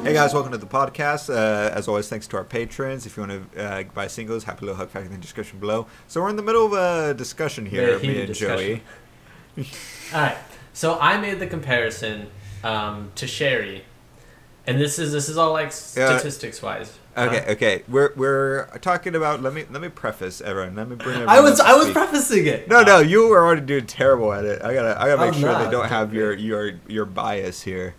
Hey guys, welcome to the podcast. As always, thanks to our patrons. If you want to buy singles, happy little hug factor in the description below. So we're in the middle of a discussion here, me and Joey. Alright, so I made the comparison to Sherry, and this is all like statistics wise. Okay. We're talking about. Let me preface everyone. Let me bring. I was prefacing it. No, you were already doing terrible at it. I gotta make sure they don't have great. your bias here.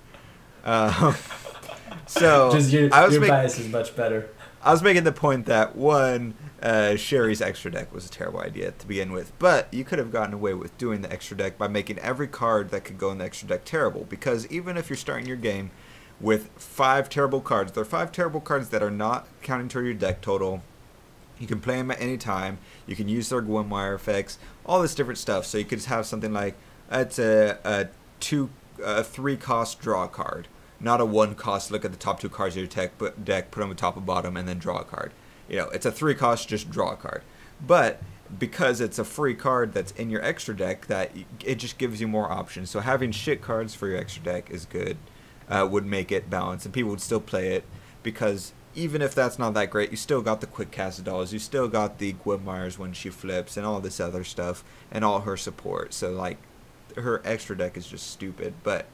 So Just your bias is much better. I was making the point that one, Sherry's extra deck was a terrible idea to begin with, but you could have gotten away with doing the extra deck by making every card that could go in the extra deck terrible. Because even if you're starting your game with 5 terrible cards, there are 5 terrible cards that are not counting toward your deck total. You can play them at any time. You can use their Gwynwire effects, all this different stuff. So you could have something like it's a 3 cost draw card. Not a 1 cost, look at the top 2 cards of your deck, put them top and bottom, and then draw a card. You know, it's a 3 cost, just draw a card. But because it's a free card that's in your extra deck, that it just gives you more options. So having shit cards for your extra deck is good, would make it balanced, and people would still play it, because even if that's not that great, you still got the quick cast dolls, you still got the Gwynwires when she flips, and all this other stuff, and all her support. So like, her extra deck is just stupid, but...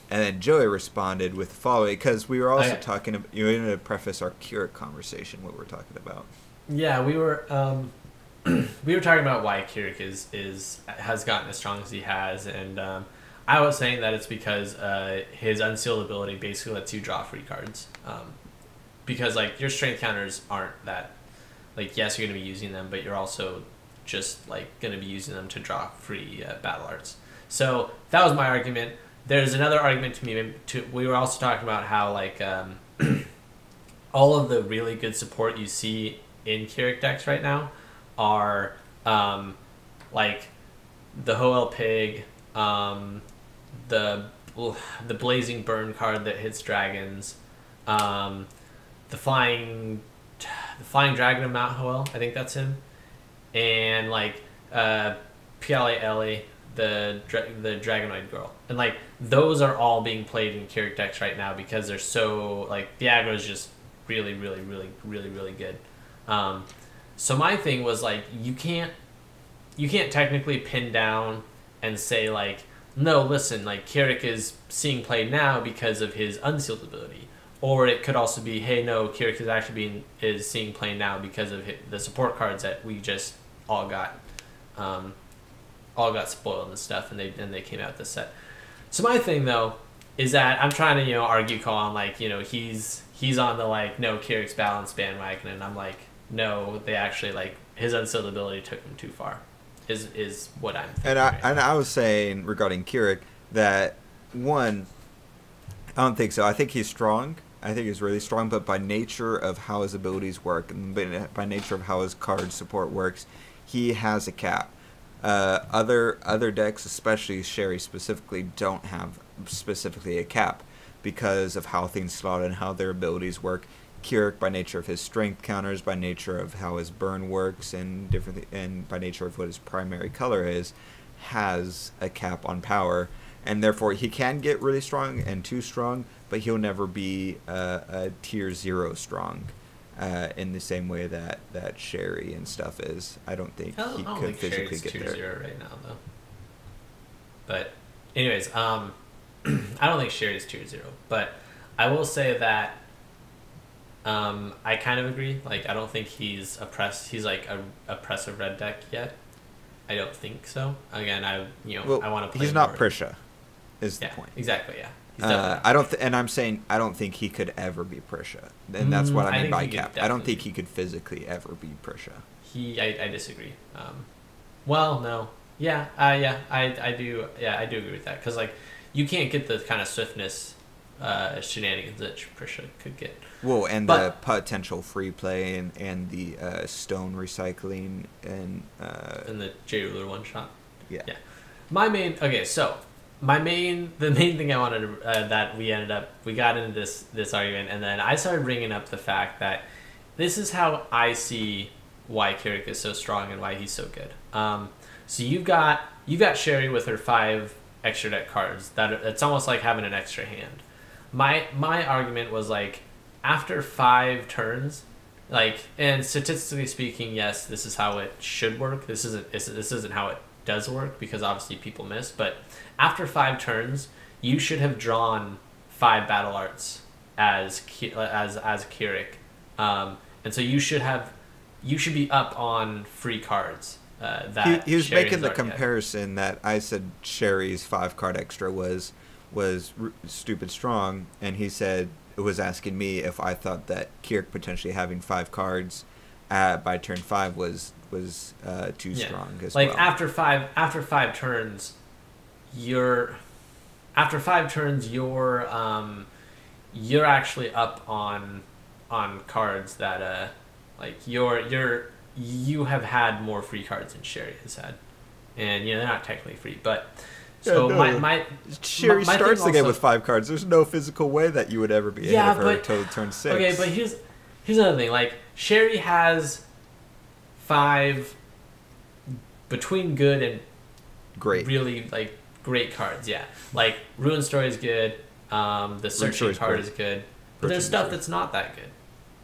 And then Joey responded with the following, because we were also talking about, you wanted to preface our Kirik conversation, what we're talking about. Yeah, we were we were talking about why Kirik has gotten as strong as he has, and I was saying that it's because his unsealed ability basically lets you draw free cards. Because like your strength counters aren't that, like, yes, you're going to be using them, but you're also just like going to be using them to draw free battle arts. So that was my argument. There's another argument to me. We were also talking about how like all of the really good support you see in Kirik decks right now are like the Hoel Pig, the Blazing Burn card that hits dragons, the Flying Dragon of Mount Hoel, I think that's him, and like Piale Ellie, the Dragonoid girl, and like those are all being played in Kirik decks right now because they're so like the aggro is just really good. So my thing was like you can't technically pin down and say like, no, listen, like Kirik is seeing play now because of his unsealed ability, or it could also be, hey, no, Kirik is actually seeing play now because of the support cards that we just all got spoiled and stuff, and they came out this set. So my thing though is that I'm trying to argue call on like he's on the like no Kirik's balance bandwagon, and I'm like no, they actually like his unsealed ability took him too far. Is what I'm thinking. And I was saying regarding Kirik that one, I don't think so. I think he's strong. I think he's really strong, but by nature of how his abilities work and by nature of how his card support works, he has a cap. Other decks, especially Sherry specifically, don't have specifically a cap because of how things slot and how their abilities work. Kirik, by nature of his strength counters, by nature of how his burn works, and by nature of what his primary color is, has a cap on power, and therefore he can get really strong and too strong, but he'll never be a tier 0 strong. In the same way that Sherry and stuff is. I don't think he could physically get there. 0 right now, though. But anyways, I don't think Sherry's tier 0. But I will say that I kind of agree. Like I don't think he's like a oppressive red deck yet. I don't think so. Again, I want to play. He's not Prisha, is the point. Exactly. Yeah. I don't, and I'm saying I don't think he could ever be Prisha, and that's what I mean by cap. I don't think he could physically ever be Prisha. I disagree. Well, no, I do. Yeah, I do agree with that because like you can't get the kind of swiftness shenanigans that Prisha could get. Well, and the potential free play and the stone recycling and the J Ruler one shot. Yeah. The main thing I wanted to, that we got into this argument, and then I started bringing up the fact that this is how I see why Kirik is so strong and why he's so good. So you've got Sherry with her 5 extra deck cards. It's almost like having an extra hand. my argument was like after 5 turns, like, and statistically speaking, yes, this is how it should work. This isn't how it does work because obviously people miss. But after 5 turns, you should have drawn 5 battle arts as Kirik, and so you should be up on free cards. That he was Sherry making the has already had. comparison that I said Sherry's 5-card extra was stupid strong, and he said it was asking me if I thought that Kirik potentially having 5 cards by turn 5 was too strong as like well. after five turns, you're actually up on cards that like you have had more free cards than Sherry has had, and they're not technically free, but so my Sherry my starts thing the game also- with 5 cards. There's no physical way that you would ever be ahead of her until turn 6. Okay, but here's another thing. Like Sherry has 5 between good and great, really like great cards. Yeah, like Ruin Story is good. The Searching card is good, but there's stuff that's not that good.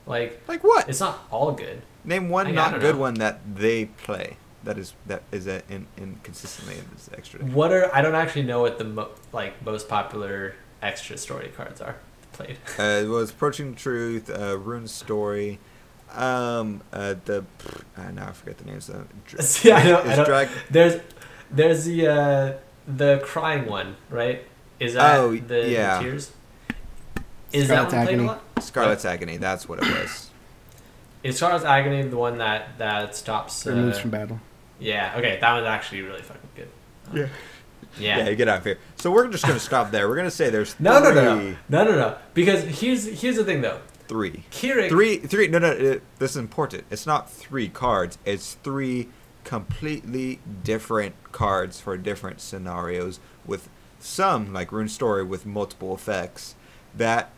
Like what? It's not all good. Name one I not don't good know. one that they play. That is consistently in this extra. I don't actually know what the most popular extra story cards are played. It was Approaching Truth, Rune Story, now I forget the names. See, I don't. There's the crying one, right? Is that the tears? Is that one played a lot? Scarlet's Agony, that's what it was. Is Scarlet's Agony the one that stops removes from battle? Yeah. Okay, that one's actually really fucking good. Yeah. Yeah. You get out of here. So we're just gonna stop there. We're gonna say there's no. Because here's the thing though. 3. Kirik. 3. No. This is important. It's not 3 cards. It's 3 completely different cards for different scenarios. With some, like Rune Story, with multiple effects that,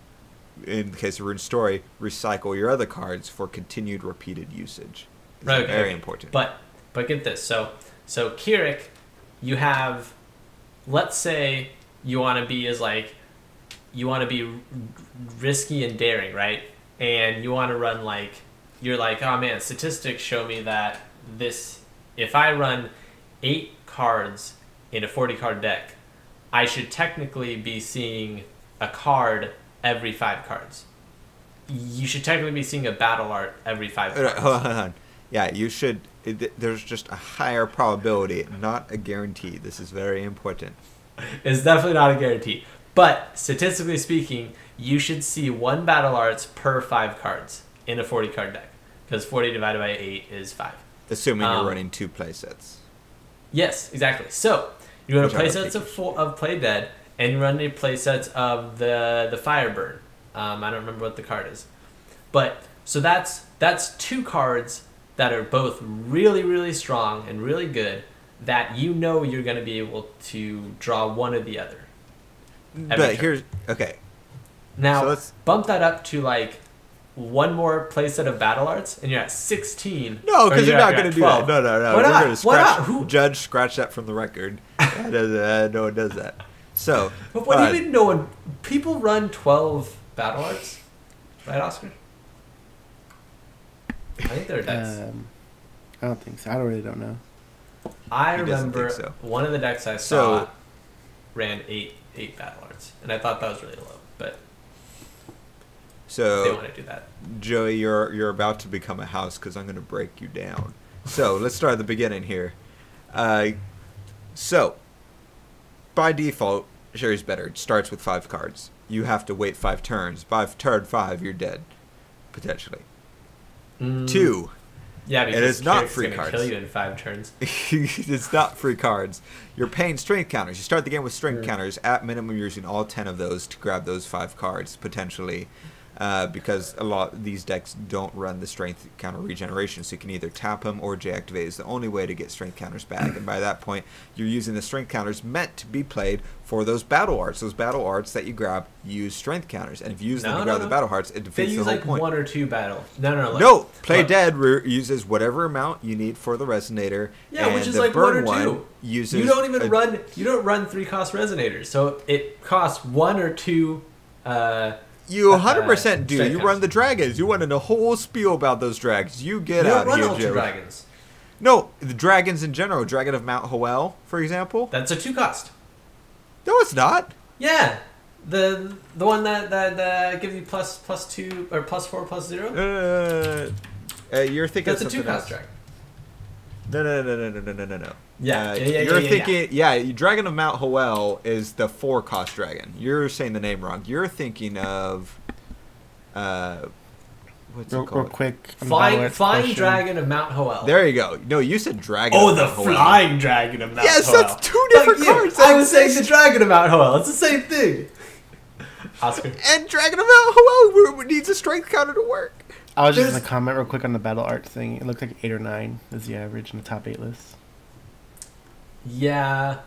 in the case of Rune Story, recycle your other cards for continued repeated usage. It's very important. But get this. So Kirik, you have, let's say you want to be risky and daring, right? And you want to run you're like, oh man, statistics show me that if I run 8 cards in a 40 card deck, I should technically be seeing a card every 5 cards. You should technically be seeing a battle art every 5 cards. Hold on. Yeah, you should. There's just a higher probability, not a guarantee. This is very important. It's definitely not a guarantee. But statistically speaking, you should see 1 battle arts per 5 cards in a 40 card deck. Because 40 divided by 8 is 5. Assuming you're running 2 playsets. Yes, exactly. So you run playsets of Play Dead, and you run playsets of the Fireburn. I don't remember what the card is. But so that's 2 cards that are both really, really strong and really good that you're going to be able to draw one or the other. But here's okay. Now so let's bump that up to 1 more playset of battle arts, and you're at 16. No, because you're not going to do that. No. Why We're not? going to scratch. Judge, scratch that from the record. No one does that. So, but what do you mean? No one. People run 12 battle arts, right, Oscar? I think they're decks. I don't think so. I really don't know. I remember one of the decks I saw ran 8 battle arts, and I thought that was really low. But they want to do that. Joey, you're about to become a house because I'm going to break you down. So let's start at the beginning here. So by default, Sherry's better. It starts with 5 cards. You have to wait 5 turns. By turn 5, you're dead, potentially. 2. Yeah, because it is not Kirik's free gonna cards. Kill you in 5 turns. It's not free cards. You're paying strength counters. You start the game with strength counters. At minimum, you're using all 10 of those to grab those 5 cards potentially, because a lot of these decks don't run the strength counter regeneration, so you can either tap them or deactivate. Is the only way to get strength counters back. And by that point, you're using the strength counters meant to be played for those battle arts. Those battle arts that you grab use strength counters, and if you use them to grab the battle arts, it defeats the whole point. They use 1 or 2 battle. No, Play Dead uses whatever amount you need for the resonator. Yeah, and which is the Burn 1 or 2. One Uses you don't run 3 cost resonators, so it costs 1 or 2 You 100% do. strength You counters. run the dragons. You went in a whole spiel about those dragons. You get You out don't run here, Ultra Joe. Dragons. No, the dragons in general. Dragon of Mount Hoel, for example. That's a 2 cost. No, it's not. Yeah. The one that gives you +2 or +4 +0. You're thinking That's a something 2 cost else. dragon. No. Yeah. You're thinking, Dragon of Mount Hoel is the 4 cost dragon. You're saying the name wrong. You're thinking of, what's it Real called? quick. Flying question. Dragon of Mount Hoel. There you go. No, you said Dragon. Oh, of the Mount Hoel. Flying Dragon of Mount Yes, Hoel. that's 2 different Fuck you. cards. I was saying the Dragon of Mount Hoel. It's the same thing. Oscar. And Dragon of Mount Hoel needs a strength counter to work. I was just There's- gonna comment real quick on the battle art thing. It looks like 8 or 9 is the average in the top 8 list. Yeah,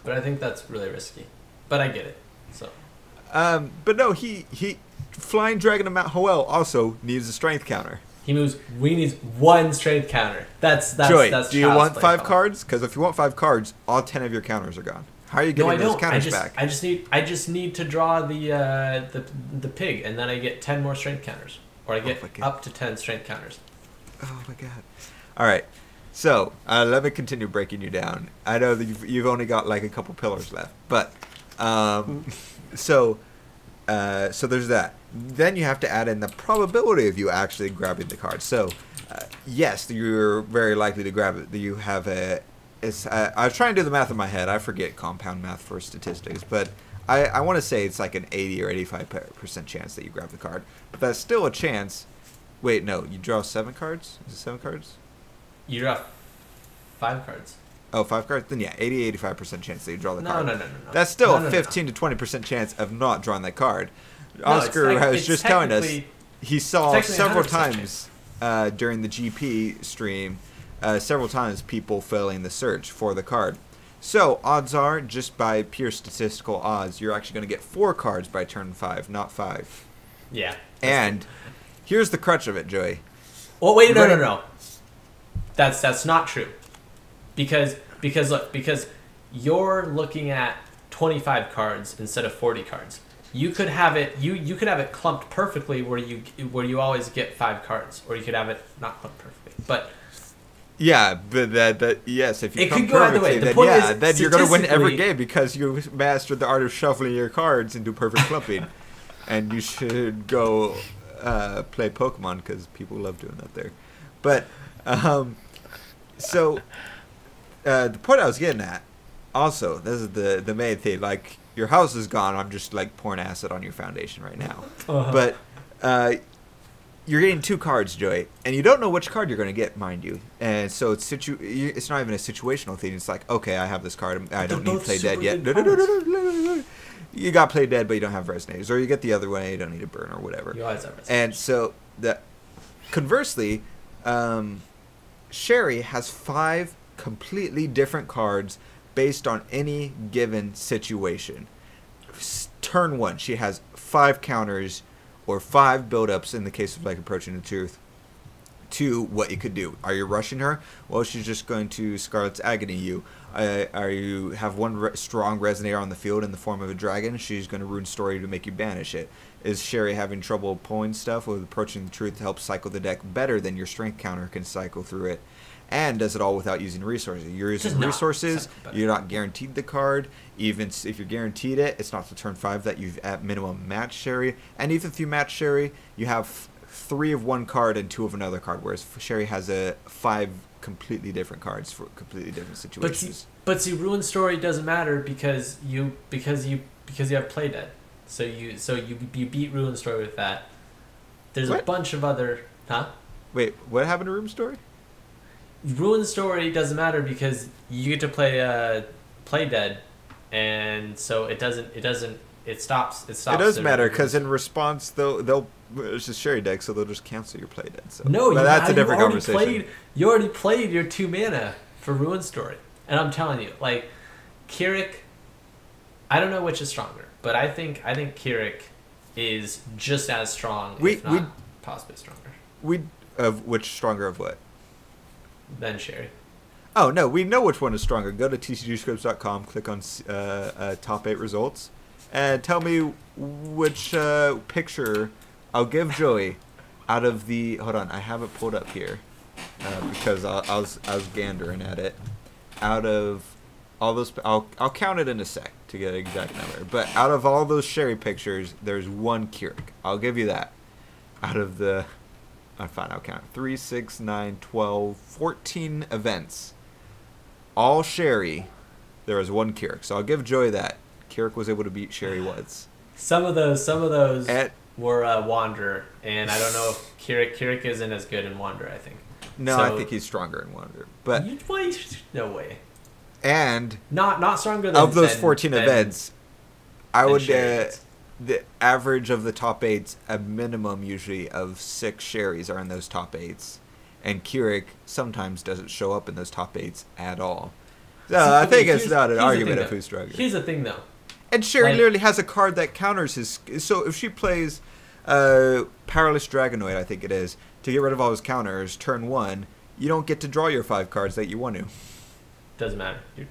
but I think that's really risky. But I get it. So But no, he Flying Dragon of Mount Hoel also needs a strength counter. he moves. We need 1 strength counter. That's Joey, that's do you child's want play 5 fun. cards? Because if you want 5 cards, all 10 of your counters are gone. How are you No, getting I those don't. counters back? I just need to draw the pig, and then I get 10 more strength counters, or I get my God. up to 10 strength counters. Oh my god. All right. So, let me continue breaking you down. I know that you've only got like a couple pillars left, but so there's that. Then you have to add in the probability of you actually grabbing the card. So, yes, you're very likely to grab it. You have a. I was trying to do the math in my head. I forget compound math for statistics, but I want to say it's like an 80 or 85% chance that you grab the card. But that's still a chance. Wait, no, you draw 7 cards? Is it 7 cards? You draw 5 cards. Oh, 5 cards? Then yeah, 80-85% chance that you draw the card. No. That's still No, a 15 to 20% chance of not drawing that card. No, Oscar was it's just telling us technically- he saw technically several 100% times during the GP stream, several times people failing the search for the card. So odds are, just by pure statistical odds, you're actually going to get 4 cards by turn 5, not 5. Yeah. And here's the crutch of it, Joey. Oh wait, no. That's not true. Because you're looking at 25 cards instead of 40 cards. You could have it you could have it clumped perfectly where you always get 5 cards, or you could have it not clumped perfectly. But Yeah, but that yes, if you It come could go either way. perfectly, The then point yeah, is, then you're gonna win every statistically- game because you mastered the art of shuffling your cards into perfect clumping, and you should go play Pokemon because people love doing that there. But so the point I was getting at, also, this is the main thing. Like your house is gone. I'm just like pouring acid on your foundation right now, but. You're getting 2 cards, Joey, and you don't know which card you're going to get, mind you. And so it's not even a situational thing. It's like, okay, I have this card. I don't need to play dead yet. No. You got play dead, but you don't have resonates. Or you get the other way, you don't need to burn or whatever. you always have resonates. And so, conversely, Sherry has 5 completely different cards based on any given situation. Turn 1, she has 5 counters or 5 build-ups in the case of like approaching the truth to what you could do. Are you rushing her? Well, she's just going to Scarlet's Agony you. Are you have one strong resonator on the field in the form of a dragon? She's going to Rune Story to make you banish it. Is Sherry having trouble pulling stuff with approaching the truth to help cycle the deck better than your strength counter can cycle through it? And does it all without using resources. You're using resources, you're not guaranteed the card. Even if you're guaranteed it, it's not to turn 5 that you've at minimum matched Sherry. And even if you match Sherry, you have 3 of one card and 2 of another card, whereas Sherry has 5 completely different cards for completely different situations. But see, Ruin Story doesn't matter because you have play dead. So you beat Ruin Story with that. There's What? a bunch of other Wait, what happened to Room Story? Ruin Story doesn't matter because you get to play dead, and so it stops. It does matter because in response they'll it's a Sherry deck, so they'll just cancel your play dead. So no, but that's a different conversation. You already played your 2 mana for Ruin Story, and I'm telling you, like Kirik, I don't know which is stronger, but I think Kirik is just as strong, if not possibly stronger. Which stronger of what? Than Sherry. Oh no, we know which one is stronger. Go to TCGScrubs.com, click on top 8 results, And tell me which picture I'll give Joey out of the. Hold on, I have it pulled up here because I was gandering at it. Out of all those, I'll count it in a sec to get an exact number. But out of all those Sherry pictures, there's one Kirik. I'll give you that. Out of the, fine, I'll count 3, 6, 9, 12, 14 events, all Sherry. There was one Kirik, so I'll give Joey that. Kirik was able to beat Sherry once. Some of those were Wanderer, and I don't know if Kirik isn't as good in Wanderer, I think. No, So- I think he's stronger in Wanderer. But no way. and Not stronger than of those 14 than events, I would Sherry. the average of the top 8s, a minimum usually of 6 Sherrys are in those top 8s, and Kirik sometimes doesn't show up in those top 8s at all. So I think it's not an argument of who's stronger. Here's the thing, though. And Sherry Like- literally has a card that counters his. So if she plays Powerless Dragonoid, I think it is, to get rid of all his counters, turn 1, you don't get to draw your 5 cards that you want to. Doesn't matter, dude.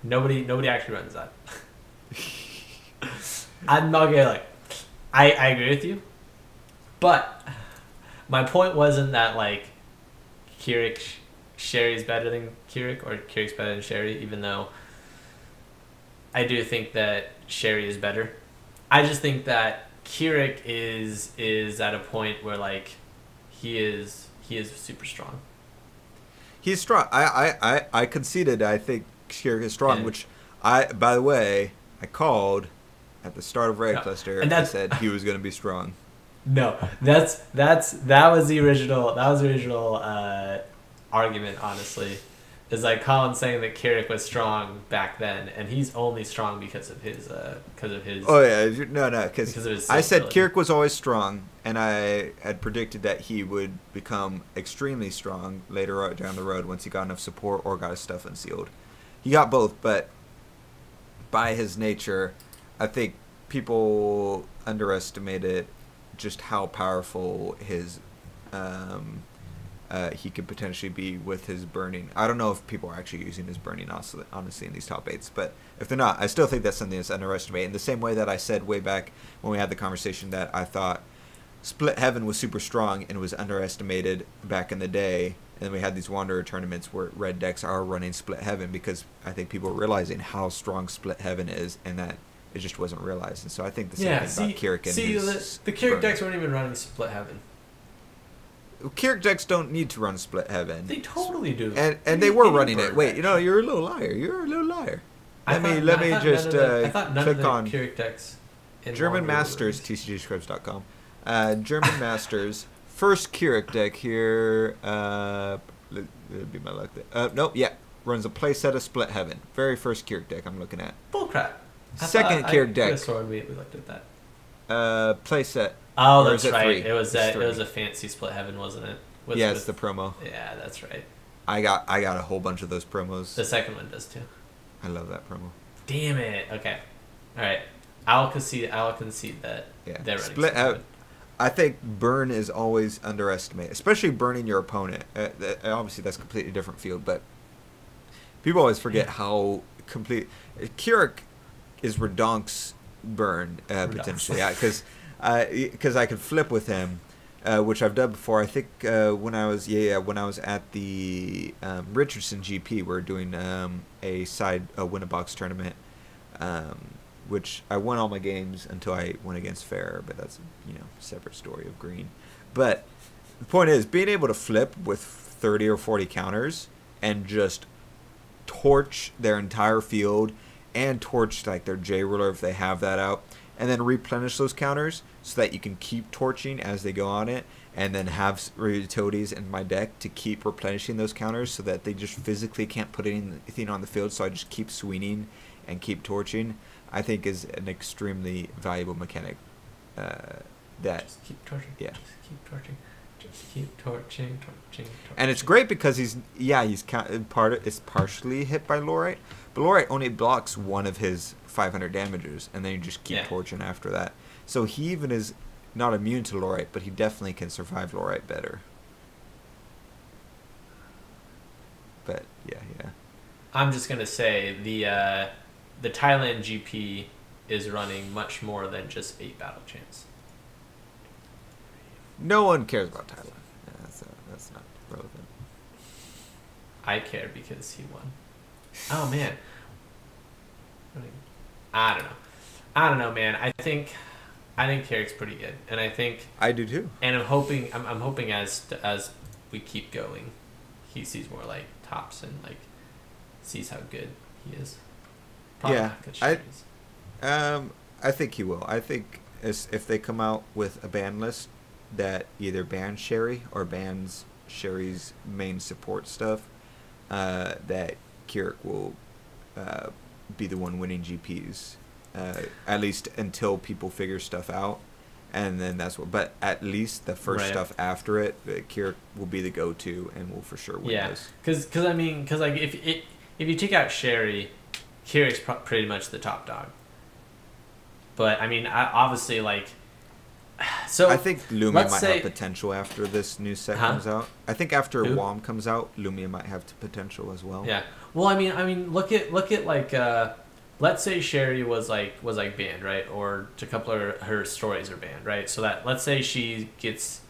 Nobody actually runs that. I'm not gonna like. I agree with you, but my point wasn't that like Sherry's better than Kirik or Kirik's better than Sherry, even though I do think that Sherry is better. I just think that Kirik is at a point where like he is super strong. He's strong. I conceded. I think Kirik is strong, And- which by the way, I called at the start of Red No, Cluster. and I that's- said he was going to be strong. No, that was the original argument. Honestly, is like Colin saying that Kirik was strong back then, and he's only strong because of his Oh yeah, no, because because of his I said ability. Kirik was always strong, and I had predicted that he would become extremely strong later on down the road once he got enough support or got his stuff unsealed. He got both, but by his nature, I think people underestimated just how powerful his he could potentially be with his burning. I don't know if people are actually using his burning honestly in these top 8s, but if they're not, I still think that's something that's underestimated. In the same way that I said way back when we had the conversation that I thought Split Heaven was super strong and was underestimated back in the day, and then we had these Wanderer tournaments where red decks are running Split Heaven because I think people are realizing how strong Split Heaven is and that it just wasn't realized. And so I think the same thing about Kirik and his the Kirik burn. decks weren't even running Split Heaven. Kirik decks don't need to run Split Heaven. They totally do. And they were running it. Wait, you're a little liar. You're a little liar. Let me just I thought none click of the on Kirik decks. in German Wanderer were Masters, released. TCGScrubs.com. German Masters, first Kirik deck here. It'd be my luck. Nope, yeah. Runs a playset of Split Heaven. Very first Kirik deck I'm looking at. Bullcrap. Second Kirik deck. I swore we looked at that. Playset. Oh, Or that's is it right. 3? It was It's it 3. was a fancy Split Heaven, wasn't it? Yeah, it's the promo. Yeah, that's right. I got a whole bunch of those promos. The second one does too. I love that promo. Damn it. Okay. All right. I'll concede that. Yeah. They're running Split out. Heaven. I think burn is always underestimated, especially burning your opponent. Obviously, that's a completely different field, but people always forget how complete. Kirik is Redonk's burn potentially, because I could flip with him, which I've done before. I think when I was at the Richardson GP, we were doing a win-a-box tournament. Which I won all my games until I went against Fair, but that's separate story of green. But the point is, being able to flip with 30 or 40 counters and just torch their entire field and torch like their J ruler if they have that out, and then replenish those counters so that you can keep torching as they go on it, and then have utilities in my deck to keep replenishing those counters so that they just physically can't put anything on the field. So I just keep swinging and keep torching. I think is an extremely valuable mechanic. That Just keep torching. Yeah. Just keep torching. Just keep torching. And it's great because he's partially hit by Lorite, but Lorite only blocks one of his 500 damages, and then you just keep torching after that. So he even is not immune to Lorite, but he definitely can survive Lorite better. But yeah. I'm just gonna say the Thailand GP is running much more than just 8 battle chants. No one cares about Thailand. That's not relevant. I care because he won. Oh man. I don't know, man. I think Kirik's pretty good, and I think I do too. And I'm hoping as we keep going, he sees more like tops and like sees how good he is. Probably Yeah, not good Sherry's. I think he will. I think if they come out with a ban list that either bans Sherry or bans Sherry's main support stuff, that Kirik will be the one winning GPs, at least until people figure stuff out, and then that's what. But at least the first stuff after it, Kirik will be the go-to and will for sure win this. Because like if you take out Sherry, Kirik's pretty much the top dog. But I mean, obviously, like, so I think Lumia might have potential after this new set comes out. I think after WOM comes out, Lumia might have potential as well. Yeah. Well, I mean, look at like, let's say Sherry was banned, right? Or a couple of her stories are banned, right? So that let's say she gets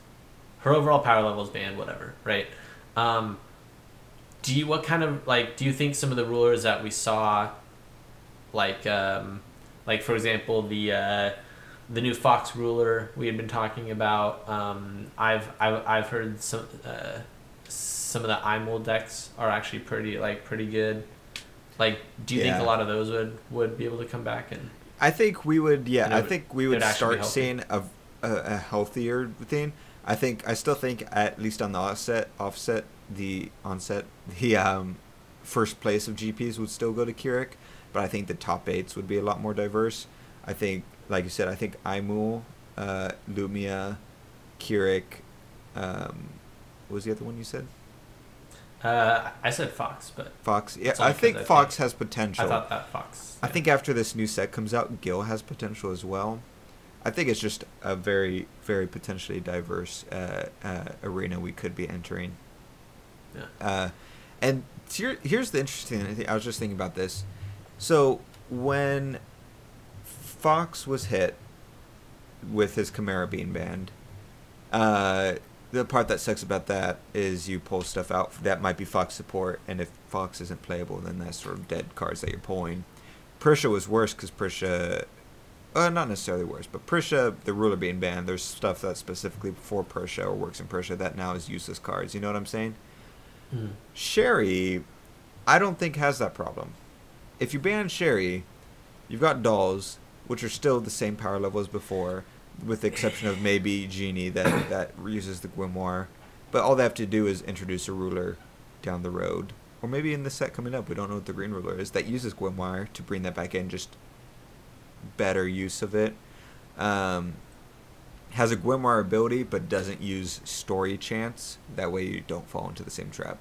her overall power level is banned, whatever, right? Do you think some of the rulers that we saw, like for example the new Fox ruler we had been talking about, I've heard some of the IMOL decks are actually pretty good. Like, do you think a lot of those would be able to come back? And I think we would. Yeah, I think we would start seeing a healthier thing. I still think at least on the onset, the first place of GPs would still go to Kirik, but I think the top 8s would be a lot more diverse. I think, like you said, I think Imul, Lumia, Kirik, what was the other one you said? I said Fox, but Fox. Yeah, I think Fox has potential. I thought that Fox. I think after this new set comes out, Gil has potential as well. I think it's just a very, very potentially diverse arena we could be entering. Yeah. And here's the interesting thing. I was just thinking about this. So when Fox was hit with his Chimera being banned, the part that sucks about that is you pull stuff out that might be Fox support, and if Fox isn't playable, then that's sort of dead cards that you're pulling. Prisha was worse because Prisha, not necessarily worse, but Prisha, the ruler being banned, there's stuff that's specifically for Prisha or works in Prisha that now is useless cards. You know what I'm saying? Mm. Sherry, I don't think has that problem. If you ban Sherry, you've got dolls, which are still the same power level as before, with the exception of maybe Genie that uses the grimoire. But all they have to do is introduce a ruler down the road. Or maybe in the set coming up, we don't know what the green ruler is, that uses grimoire to bring that back in, just better use of it. Has a grimoire ability, but doesn't use story chants. That way you don't fall into the same trap.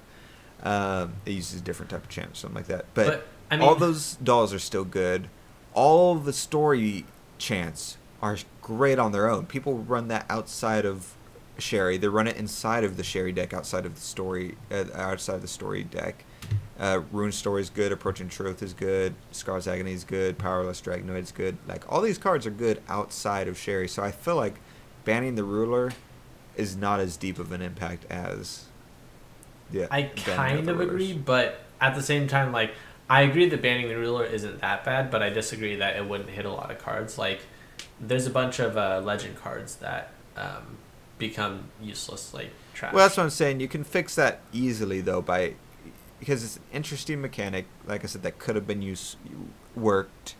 It uses a different type of chant, something like that. But I mean, all those dolls are still good. All the story chants are great on their own. People run that outside of Sherry. They run it inside of the Sherry deck, outside of the story deck. Rune Story is good. Approaching Truth is good. Scar's Agony is good. Powerless Dragonoid is good. Like, all these cards are good outside of Sherry. So I feel like banning the ruler is not as deep of an impact as I kind of agree, but at the same time, like, I agree that banning the ruler isn't that bad, but I disagree that it wouldn't hit a lot of cards. Like, there's a bunch of legend cards that become useless, like trash. Well, that's what I'm saying. You can fix that easily, though, because it's an interesting mechanic, like I said, that could have been worked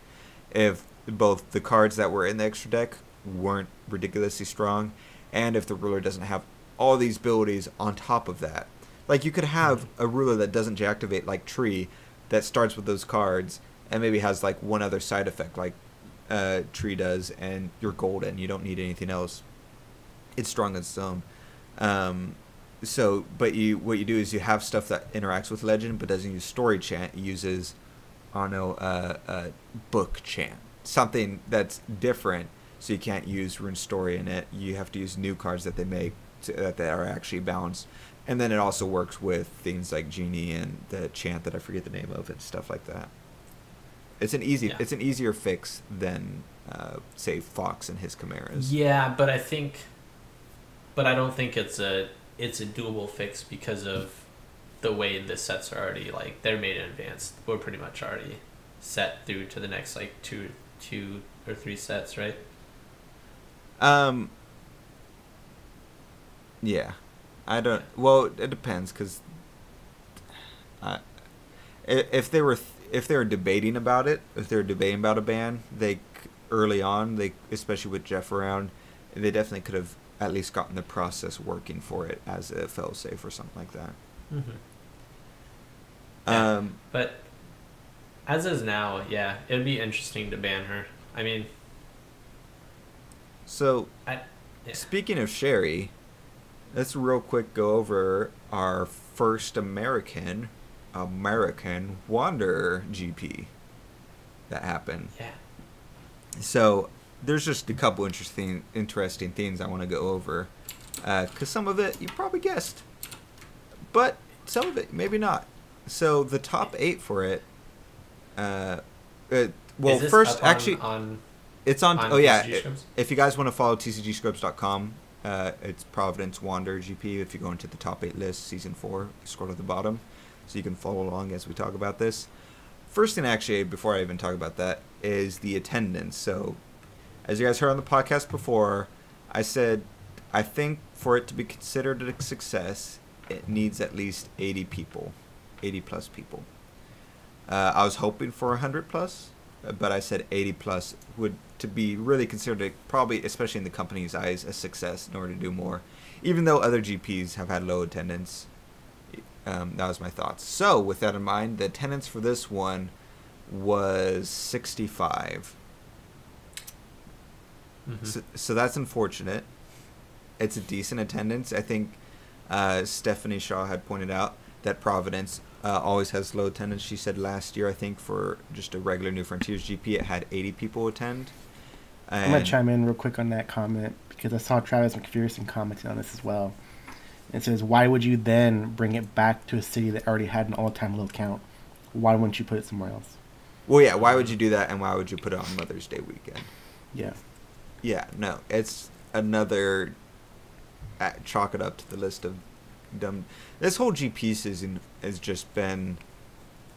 if both the cards that were in the extra deck weren't ridiculously strong, and if the ruler doesn't have all these abilities on top of that. Like, you could have a ruler that doesn't deactivate, like Tree, that starts with those cards, and maybe has like one other side effect, like Tree does, and you're golden. You don't need anything else. It's strong on its own. So, but what you do is you have stuff that interacts with legend, but doesn't use story chant. It uses, book chant, something that's different. So you can't use rune story in it. You have to use new cards that they make that are actually balanced. And then it also works with things like Genie and the chant that I forget the name of and stuff like that. It's an easier fix than say Fox and his Chimeras. Yeah, but I don't think it's a doable fix because of the way the sets are already, like, they're made in advance. We're pretty much already set through to the next, like, two or three sets, right? Yeah, I don't. Well, it depends because if they were debating about it, if they were debating about a ban, early on, especially with Jeff around, they definitely could have at least gotten the process working for it as a fail-safe or something like that. Mm-hmm. Yeah, but as is now, yeah, it would be interesting to ban her. I mean, so speaking of Sherry, let's real quick go over our first American Wanderer GP that happened. Yeah. So there's just a couple interesting things I want to go over, because some of it you probably guessed, but some of it maybe not. So the top 8 for it. Well, first actually, it's on. Oh yeah, if you guys want to follow TCGScrubs.com, it's Providence Wanderer GP. If you go into the top 8 list, season 4, scroll to the bottom, so you can follow along as we talk about this. First thing, actually, before I even talk about that, is the attendance. So, as you guys heard on the podcast before, I said I think for it to be considered a success, it needs at least 80 people, 80 plus people. I was hoping for 100 plus, but I said 80 plus would to be really considered probably, especially in the company's eyes, a success in order to do more. Even though other GPs have had low attendance, that was my thoughts. So with that in mind, the attendance for this one was 65. Mm-hmm. So that's unfortunate. It's a decent attendance. I think Stephanie Shaw had pointed out that Providence always has low attendance. She said last year, I think, for just a regular New Frontiers GP, it had 80 people attend. And I'm going to chime in real quick on that comment because I saw Travis McPherson commenting on this as well. It says, why would you then bring it back to a city that already had an all-time low count? Why wouldn't you put it somewhere else? Well, yeah, why would you do that, and why would you put it on Mother's Day weekend? Yeah. Yeah, no, it's another... chalk it up to the list of dumb... This whole GP season has just been...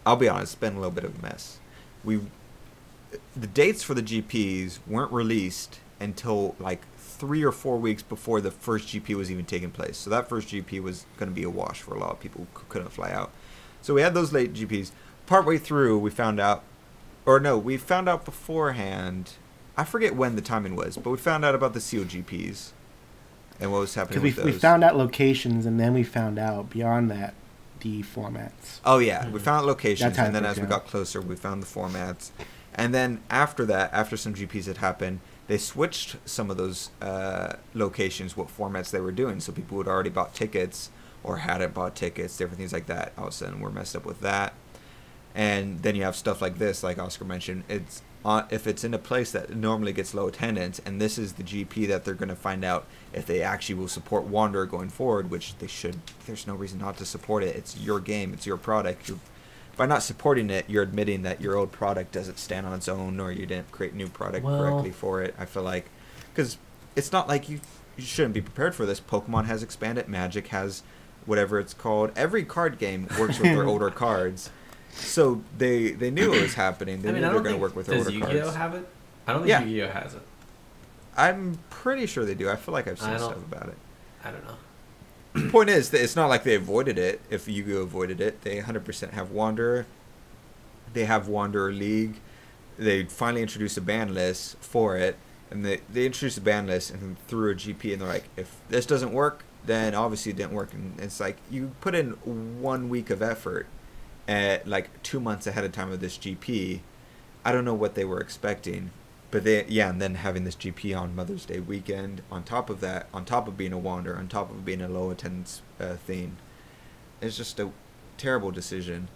I'll be honest, it's been a little bit of a mess. The dates for the GPs weren't released until, like, 3 or 4 weeks before the first GP was even taking place. So that first GP was going to be a wash for a lot of people who couldn't fly out. So we had those late GPs. Partway through, we found out... Or no, we found out beforehand... I forget when the timing was, but we found out about the sealed GPs and what was happening with those. We found out locations, and then we found out, beyond that, the formats. Oh, yeah. We found locations, and then as we got closer, we found the formats. And then after that, after some GPs had happened, they switched some of those locations, what formats they were doing. So people who had already bought tickets or hadn't bought tickets, different things like that, all of a sudden were messed up with that. And then you have stuff like this, like Oscar mentioned. It's if it's in a place that normally gets low attendance, and this is the GP that they're going to find out if they actually will support Wanderer going forward, which they should. There's no reason not to support it. It's your game. It's your product. By not supporting it, you're admitting that your old product doesn't stand on its own, or you didn't create new product correctly for it. I feel like, because it's not like you shouldn't be prepared for this. Pokemon has expanded. Magic has whatever it's called. Every card game works with their older cards. So they knew it was happening. They knew they were going to work with their older cards. Does Yu-Gi-Oh have it? I don't think Yu-Gi-Oh has it. I'm pretty sure they do. I feel like I've seen stuff about it. I don't know. The point is that it's not like they avoided it. If Yu-Gi-Oh avoided it, they 100% have Wanderer. They have Wanderer League. They finally introduced a ban list for it, and they introduced a ban list and threw a GP, and they're like, if this doesn't work, then obviously it didn't work. And it's like you put in 1 week of effort at like 2 months ahead of time of this GP. I don't know what they were expecting. But and then having this GP on Mother's Day weekend, on top of that, on top of being a Wanderer, on top of being a low attendance thing, it's just a terrible decision.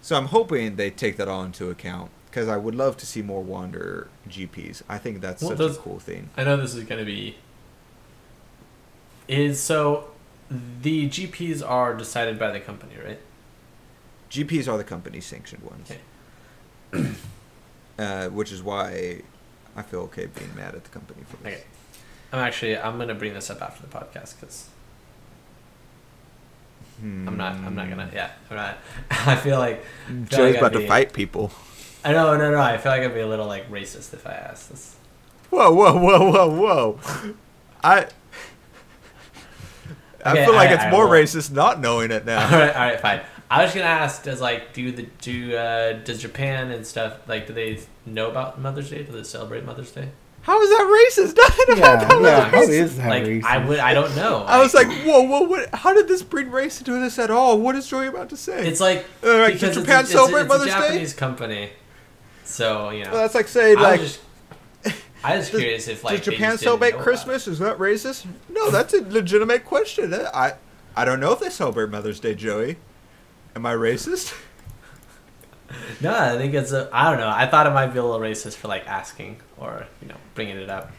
So I'm hoping they take that all into account, because I would love to see more Wanderer GPs. I think that's such a cool thing. I know this is going to be... So the GPs are decided by the company, right? GPs are the company sanctioned ones. Okay. which is why I feel okay being mad at the company for this. Okay. I'm gonna bring this up after the podcast because I'm not gonna. Yeah, I'm not. I feel like Joey's about to fight people. I know, no. I feel like I'd be a little like racist if I asked this. Whoa! I feel like it's more racist not knowing it now. All right, fine. I was gonna ask, does Japan and stuff, like, do they know about Mother's Day? Do they celebrate Mother's Day? How is that racist? Nothing about that. How is that like racist? I don't know. I was like, whoa, what? How did this bring race into this at all? What is Joey about to say? It's like does Japan celebrate Mother's Day? It's a Japanese company, so you know. Well, that's like saying I was curious if like does Japan celebrate Christmas? Is that racist? No, that's a legitimate question. I don't know if they celebrate Mother's Day, Joey. Am I racist? No, I think it's I don't know. I thought it might be a little racist for like asking or bringing it up,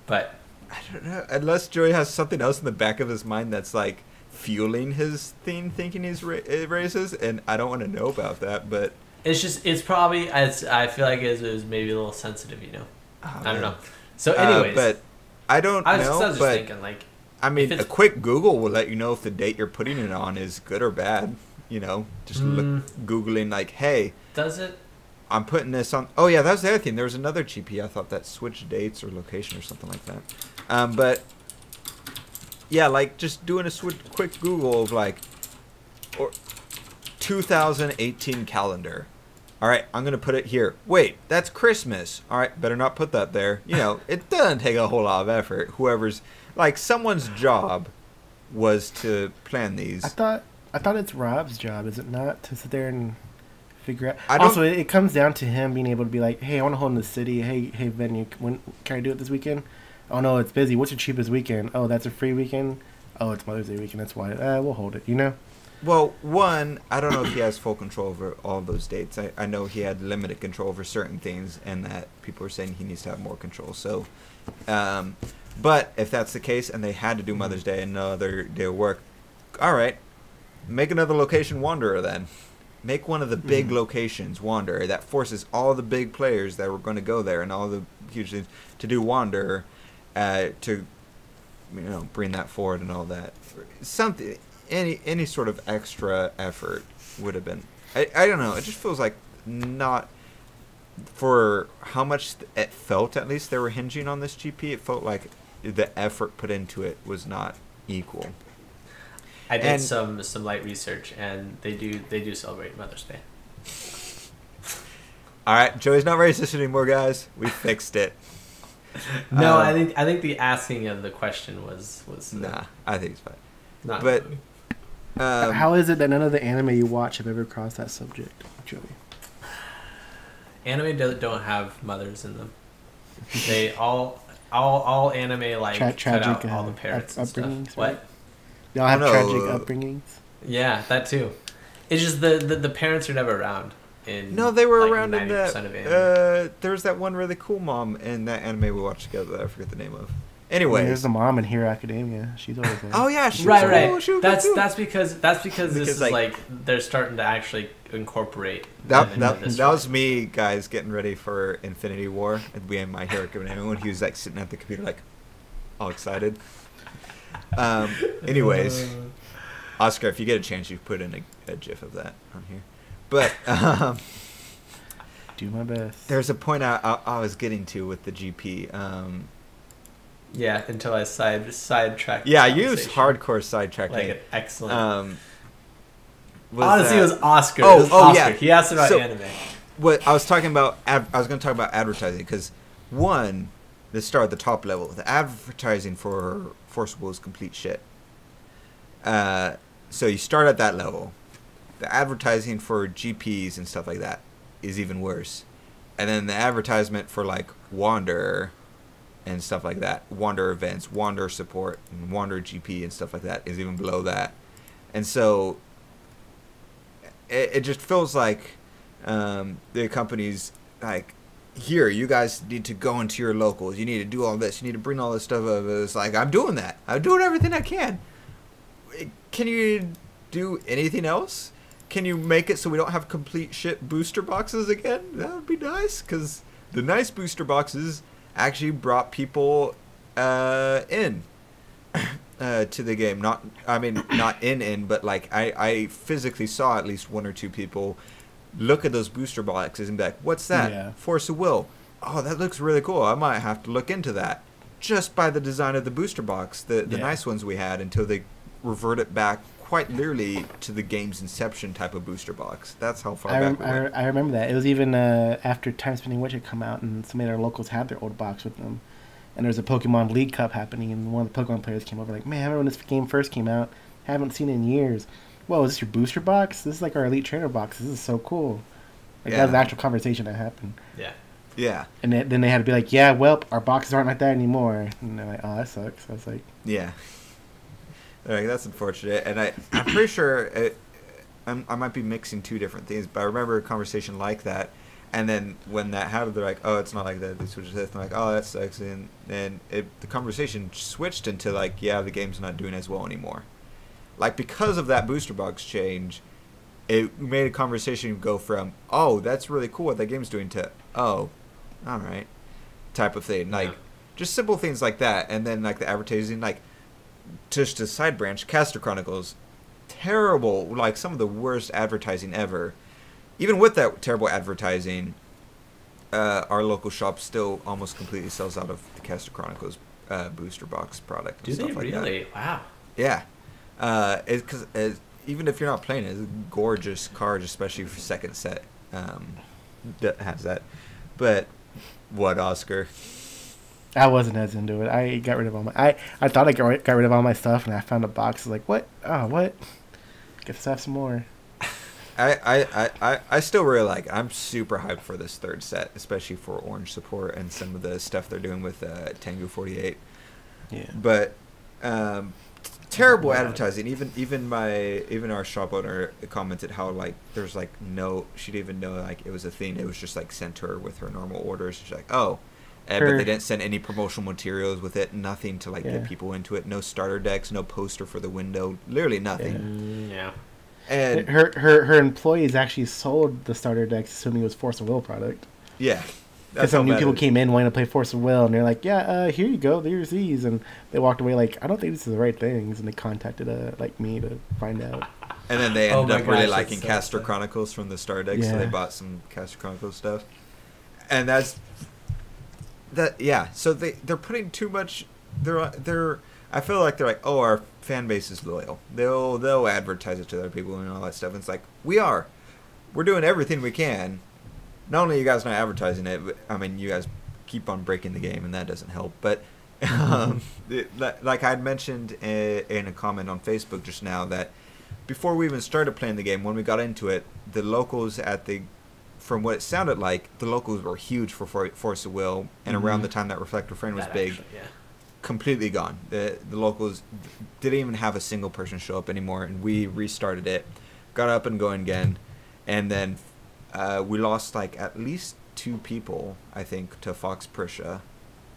but I don't know. Unless Joey has something else in the back of his mind that's like fueling his thing, thinking he's racist, and I don't want to know about that. But it's probably I feel like it was maybe a little sensitive, Oh, I don't know. So, anyways, but I don't know. I was just thinking, like, I mean, a quick Google will let you know if the date you're putting it on is good or bad. Just Googling like, hey, does it? I'm putting this on. Oh yeah, that was the other thing. There was another GP I thought that switched dates or location or something like that. But yeah, like just doing a quick Google of like, or 2018 calendar. All right, I'm gonna put it here. Wait, that's Christmas. All right, better not put that there. It doesn't take a whole lot of effort. Whoever's like someone's job was to plan these. I thought it's Rob's job, is it not, to sit there and figure out? Also, it comes down to him being able to be like, hey, I want to hold in the city. Hey, venue, can I do it this weekend? Oh, no, it's busy. What's your cheapest weekend? Oh, that's a free weekend? Oh, it's Mother's Day weekend. That's why. We'll hold it, Well, one, I don't know if he has full control over all those dates. I know he had limited control over certain things, and that people are saying he needs to have more control. So, but if that's the case, and they had to do Mother's Day and no other day of work, all right. Make another location Wanderer then. Make one of the big locations Wanderer. That forces all the big players that were going to go there and all the huge things to do Wanderer, to bring that forward and all that. Something, any sort of extra effort would have been. I don't know. It just feels like not for how much it felt. At least they were hinging on this GP. It felt like the effort put into it was not equal. I did some light research, and they do celebrate Mother's Day. All right, Joey's not racist anymore, guys. We fixed it. No, I think the asking of the question was. Nah, I think it's fine. Not but really. How is it that none of the anime you watch have ever crossed that subject, Joey? Anime don't have mothers in them. They all anime like cut out all the parents and stuff. Right? What? They all have tragic upbringings. Yeah, that too. It's just the parents are never around. No, they were like around in 90% that. Of anime. There was that one really cool mom in that anime we watched together that I forget the name of. Anyway, there's the mom in Hero Academia. She's always there. Oh yeah, she right. Was cool. That's because this is like they're starting to actually incorporate. That was me, guys, getting ready for Infinity War and we had My Hero Academia when he was like sitting at the computer like all excited. Anyways, Oscar, if you get a chance, you put in a GIF of that on here. But do my best. There's a point I was getting to with the GP. Yeah, until I sidetracked. Yeah, I used hardcore sidetracking. Like excellent. Honestly, it was Oscar. Yeah. He asked about anime. What I was talking about, I was going to talk about advertising because one, let's start at the top level. The advertising for Forcible is complete shit. So you start at that level. The advertising for GPs and stuff like that is even worse. And then the advertisement for like Wanderer and stuff like that, Wanderer events, Wanderer support, and Wanderer GP and stuff like that is even below that. And so it just feels like the company's like, here, you guys need to go into your locals. You need to do all this. You need to bring all this stuff up. It's like, I'm doing that. I'm doing everything I can. Can you do anything else? Can you make it so we don't have complete shit booster boxes again? That would be nice, because The nice booster boxes actually brought people in to the game. Not in, but like I physically saw at least one or two people look at those booster boxes and be like, "What's that? Yeah. Force of Will. Oh, that looks really cool. I might have to look into that." Just by the design of the booster box, the nice ones we had, until they reverted back quite literally to the game's inception type of booster box. That's how far back we went. I remember that. It was even after Time Spinning Witch had come out, and some of our locals had their old box with them. And there was a Pokemon League Cup happening, and one of the Pokemon players came over like, "Man, I remember when this game first came out. Haven't seen it in years. Whoa, is this your booster box? This is like our Elite Trainer box. This is so cool." Like that was an actual conversation that happened. Yeah. Yeah. And then they had to be like, "Yeah, well, our boxes aren't like that anymore." And they're like, "Oh, that sucks." I was like, "Yeah." They're like, "That's unfortunate." And I'm pretty sure I might be mixing two different things, but I remember a conversation like that. And then when that happened, they're like, "Oh, it's not like that. They switched this." And I'm like, "Oh, that sucks." And the conversation switched into like, "Yeah, the game's not doing as well anymore." Like, because of that booster box change, it made a conversation go from, "Oh, that's really cool what that game's doing," to, "Oh, all right," type of thing. Like, just simple things like that. And then like the advertising, like, just a side branch, Caster Chronicles, terrible, like some of the worst advertising ever. Even with that terrible advertising, our local shop still almost completely sells out of the Caster Chronicles booster box product. Do they really? Wow. Yeah. Because even if you're not playing it, it's a gorgeous card, especially for second set. That has that. But what, Oscar? I wasn't as into it. I got rid of all my... I thought I got rid of all my stuff, and I found a box. Like, what? Oh, what? Guess I have some more. I still really like it. I'm super hyped for this third set, especially for Orange support and some of the stuff they're doing with Tengu 48. Yeah. But terrible advertising. Even our shop owner commented how like there's like no, she didn't even know like it was a thing. It was just like sent to her with her normal orders. She's like, "Oh." But they didn't send any promotional materials with it. Nothing to like get people into it. No starter decks. No poster for the window. Literally nothing. Yeah. And her employees actually sold the starter decks, assuming it was Force of Will product. Yeah. Because some new people came in wanting to play Force of Will, and they're like, "Yeah, here you go. There's these," and they walked away like, "I don't think these are the right things," and they contacted like me to find out. And then they ended up really liking Caster Chronicles from the starter decks, so they bought some Caster Chronicles stuff. And that's that. Yeah. So they're putting too much. They're. I feel like they're like, "Oh, our fan base is loyal. They'll advertise it to other people and all that stuff." And it's like, we're doing everything we can. Not only are you guys not advertising it, but, I mean, you guys keep on breaking the game, and that doesn't help. But like I had mentioned in a comment on Facebook just now, that before we even started playing the game, when we got into it, the locals from what it sounded like, the locals were huge for Force of Will, and around the time that Reflect Refrain was big, completely gone. The locals didn't even have a single person show up anymore, and we restarted it, got up and going again, and then we lost like at least 2 people, I think, to Fox Prisha.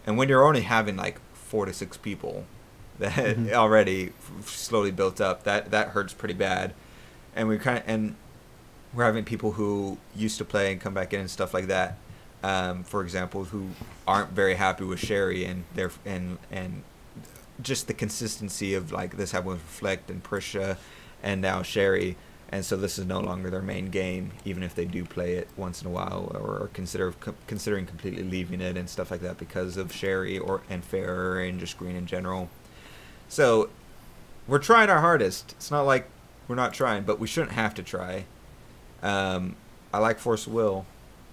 And when you're only having like 4 to 6 people that already slowly built up, that hurts pretty bad. And we're having people who used to play and come back in and stuff like that. For example, who aren't very happy with Sherry, and and just the consistency of like this happened with Reflect and Prisha and now Sherry. And so this is no longer their main game, even if they do play it once in a while, or considering completely leaving it and stuff like that because of Sherry and Farrer and just Green in general. So we're trying our hardest. It's not like we're not trying, but we shouldn't have to try. I like Force of Will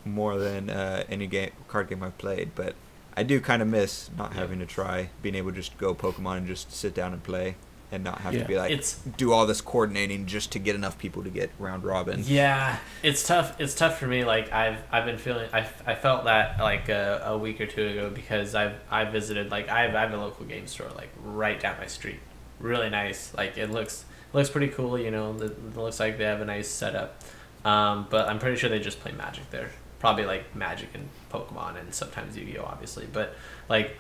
more than any card game I've played, but I do kind of miss not having to try, being able to just go Pokemon and just sit down and play. And not have to be like, do all this coordinating just to get enough people to get round robin. Yeah, it's tough. It's tough for me. Like I've been feeling. I felt that like a week or 2 ago, because I visited, like I have a local game store like right down my street. Really nice. Like it looks pretty cool. You know, it looks like they have a nice setup. But I'm pretty sure they just play Magic there. Probably like Magic and Pokemon and sometimes Yu-Gi-Oh, obviously. But like.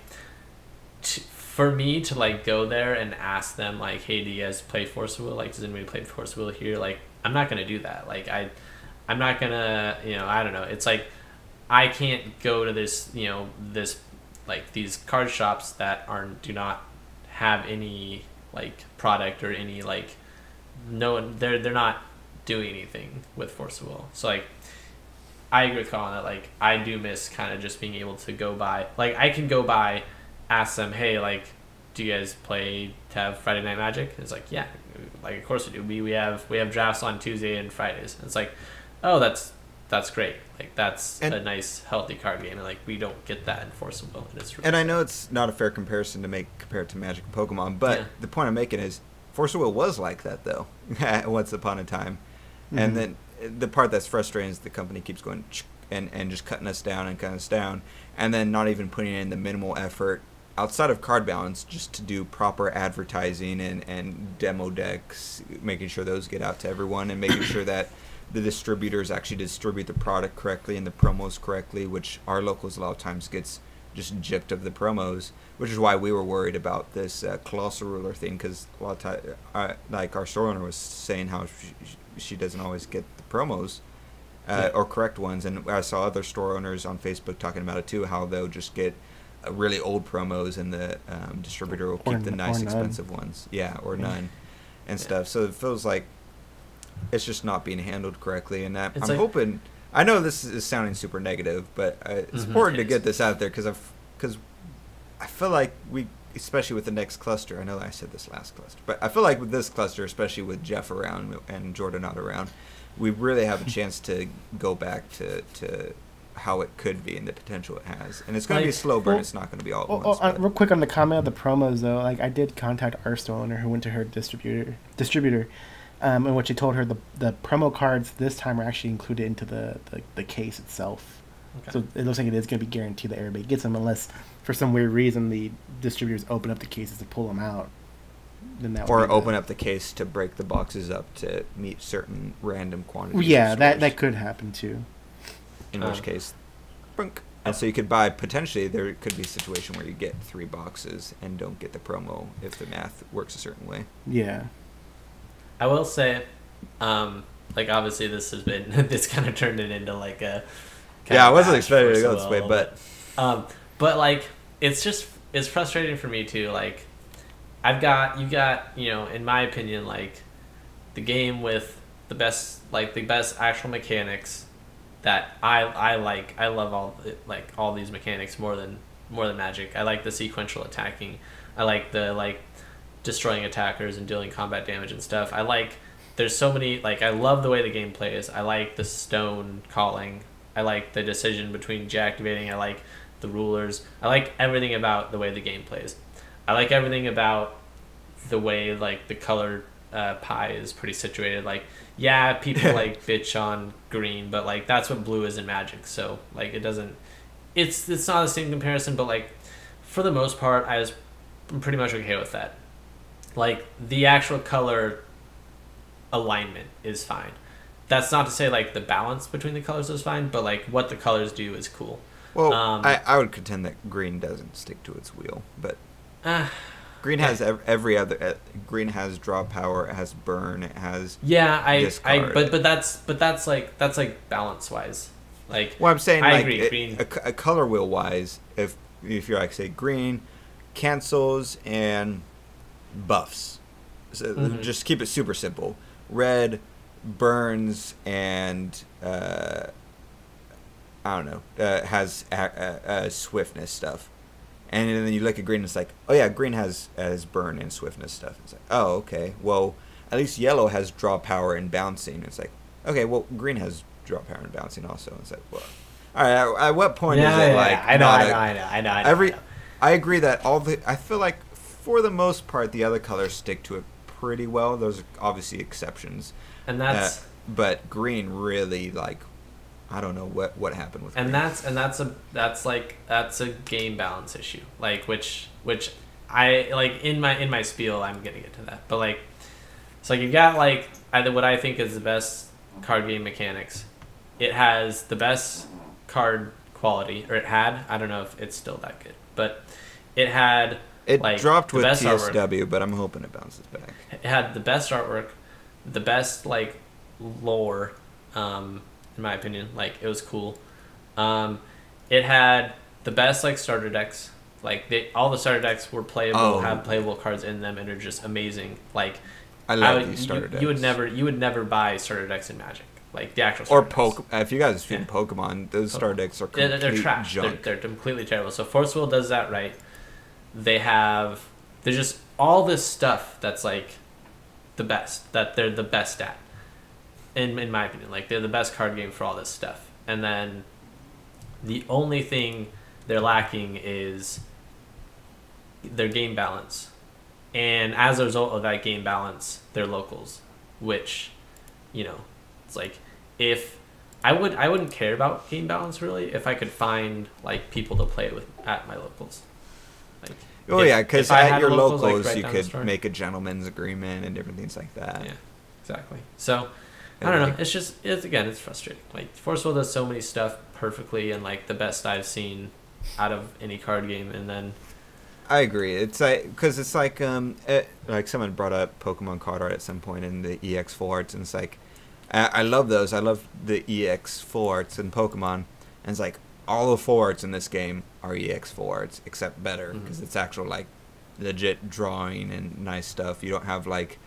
For me to like go there and ask them like, "Hey, do you guys play Force of Will? Like, does anybody play Force of Will here?" Like, I'm not gonna do that. Like, I'm not gonna, I don't know. It's like I can't go to this, this like these card shops that do not have any like product or any like they're not doing anything with Force of Will. So like I agree with Colin that like I do miss kind of just being able to go by, like I can go by, ask them, hey, like, do you guys have Friday Night Magic? And it's like, yeah, like of course we do. We have drafts on Tuesday and Fridays. And it's like, oh, that's great. Like that's a nice healthy card game, and like we don't get that in Force of Will. And I know it's not a fair comparison to make compared to Magic and Pokemon, but the point I'm making is Force of Will was like that though, once upon a time. Mm-hmm. And then the part that's frustrating is the company keeps going and just cutting us down and cutting us down, and then not even putting in the minimal effort outside of card balance just to do proper advertising and demo decks, making sure those get out to everyone, and making sure that the distributors actually distribute the product correctly and the promos correctly, which our locals a lot of times gets just gypped of the promos, which is why we were worried about this Colossal Ruler thing, because a lot of time, like our store owner was saying how she doesn't always get the promos or correct ones, and I saw other store owners on Facebook talking about it too, how they'll just get really old promos and the distributor will keep the nice expensive ones, or none and stuff. So it feels like it's just not being handled correctly, and I'm hoping. I know this is sounding super negative, but it's important to get this out there because I feel like we, especially with the next cluster. I know I said this last cluster, but I feel like with this cluster, especially with Jeff around and Jordan not around, we really have a chance to go back to how it could be and the potential it has. And it's going to be a slow burn. It's not going to be all at once. Real quick on the comment of the promos, though, like I did contact our store owner who went to her distributor. In which he told her the promo cards this time are actually included into the case itself. Okay. So it looks like it is going to be guaranteed that everybody gets them, unless for some weird reason the distributors open up the cases to pull them out. Then that or open up the case to break the boxes up to meet certain random quantities. Yeah, that could happen too. In which case, brunk. And so you could buy, potentially there could be a situation where you get 3 boxes and don't get the promo if the math works a certain way. Yeah. I will say, like obviously this has been this kind of turned it into like a I wasn't expecting it to go this way, but like it's frustrating for me too. Like you got in my opinion like the game with the best actual mechanics that I like. I love all these mechanics more than Magic. I like the sequential attacking. I like the destroying attackers and dealing combat damage and stuff. There's so many, I love the way the game plays. I like the stone calling. I like the decision between deactivating. I like the rulers. I like everything about the way the game plays. I like everything about the way the color pie is pretty situated. People bitch on green, but that's what blue is in Magic. So it's not the same comparison, but for the most part I'm pretty much okay with that. The actual color alignment is fine. That's not to say the balance between the colors is fine, but what the colors do is cool. Well, I would contend that green doesn't stick to its wheel, but green has every other. Green has draw power, it has burn, it has discard. But that's balance wise. Well, I'm saying I agree. Green a color wheel wise, if you're say green cancels and buffs, so just keep it super simple. Red burns and I don't know, has swiftness stuff, and then you look at green and it's oh yeah, green has burn and swiftness stuff. It's oh okay, well at least yellow has draw power and bouncing. It's okay, well green has draw power and bouncing also. It's well, all right, at what point is it I know. I agree that I feel like for the most part the other colors stick to it pretty well. Those are obviously exceptions, and that's but green really I don't know what happened with green. That's a game balance issue, which I in my spiel I'm gonna get to that, but so you've got either what I think is the best card game mechanics. It has the best card quality, or it had. I don't know if it's still that good, but it had. It dropped with TSW, artwork, but I'm hoping it bounces back. It had the best artwork, the best lore, in my opinion. It was cool. It had the best like starter decks. Like all the starter decks were playable, have playable cards in them, and are just amazing. Like I love these starter decks. You would never buy starter decks in Magic. Like the actual or Pokemon. If you guys have seen Pokemon, those starter decks are complete they're trash. Junk. They're completely terrible. So Force Wheel does that right. There's just all this stuff that's like the best, that they're the best at. In my opinion, like they're the best card game for all this stuff. And then the only thing they're lacking is their game balance. And as a result of that game balance, they're locals, which, it's like if I wouldn't care about game balance really if I could find like people to play with at my locals. Like, because at your locals you could make a gentleman's agreement and different things like that. Yeah, exactly. So I don't know. It's frustrating. Like Force Wheel does so many stuff perfectly and like the best I've seen out of any card game, and then I agree. It's like because it's like like someone brought up Pokemon card art at some point in the EX full arts, and it's like I love those. I love the EX full arts in Pokemon, and it's like all the full arts in this game are EX full arts except better because it's actual like legit drawing and nice stuff. You don't have like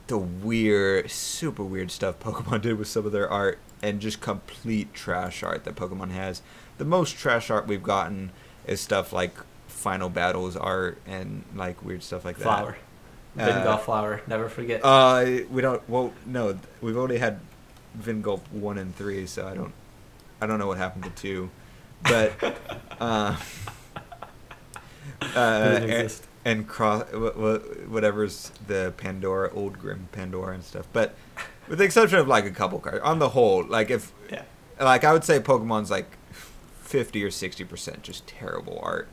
the weird, super weird stuff Pokemon did with some of their art, and just complete trash art that Pokemon has. The most trash art we've gotten is stuff like Final Battles art and like weird stuff like Flower. Vingolf Flower, never forget. We don't. Well, no, we've already had Vingolf 1 and 3, so I don't know what happened to 2, but and cross whatever's the Pandora, Old Grim Pandora and stuff. But with the exception of like a couple cards, on the whole, like like I would say Pokemon's like 50 or 60% just terrible art,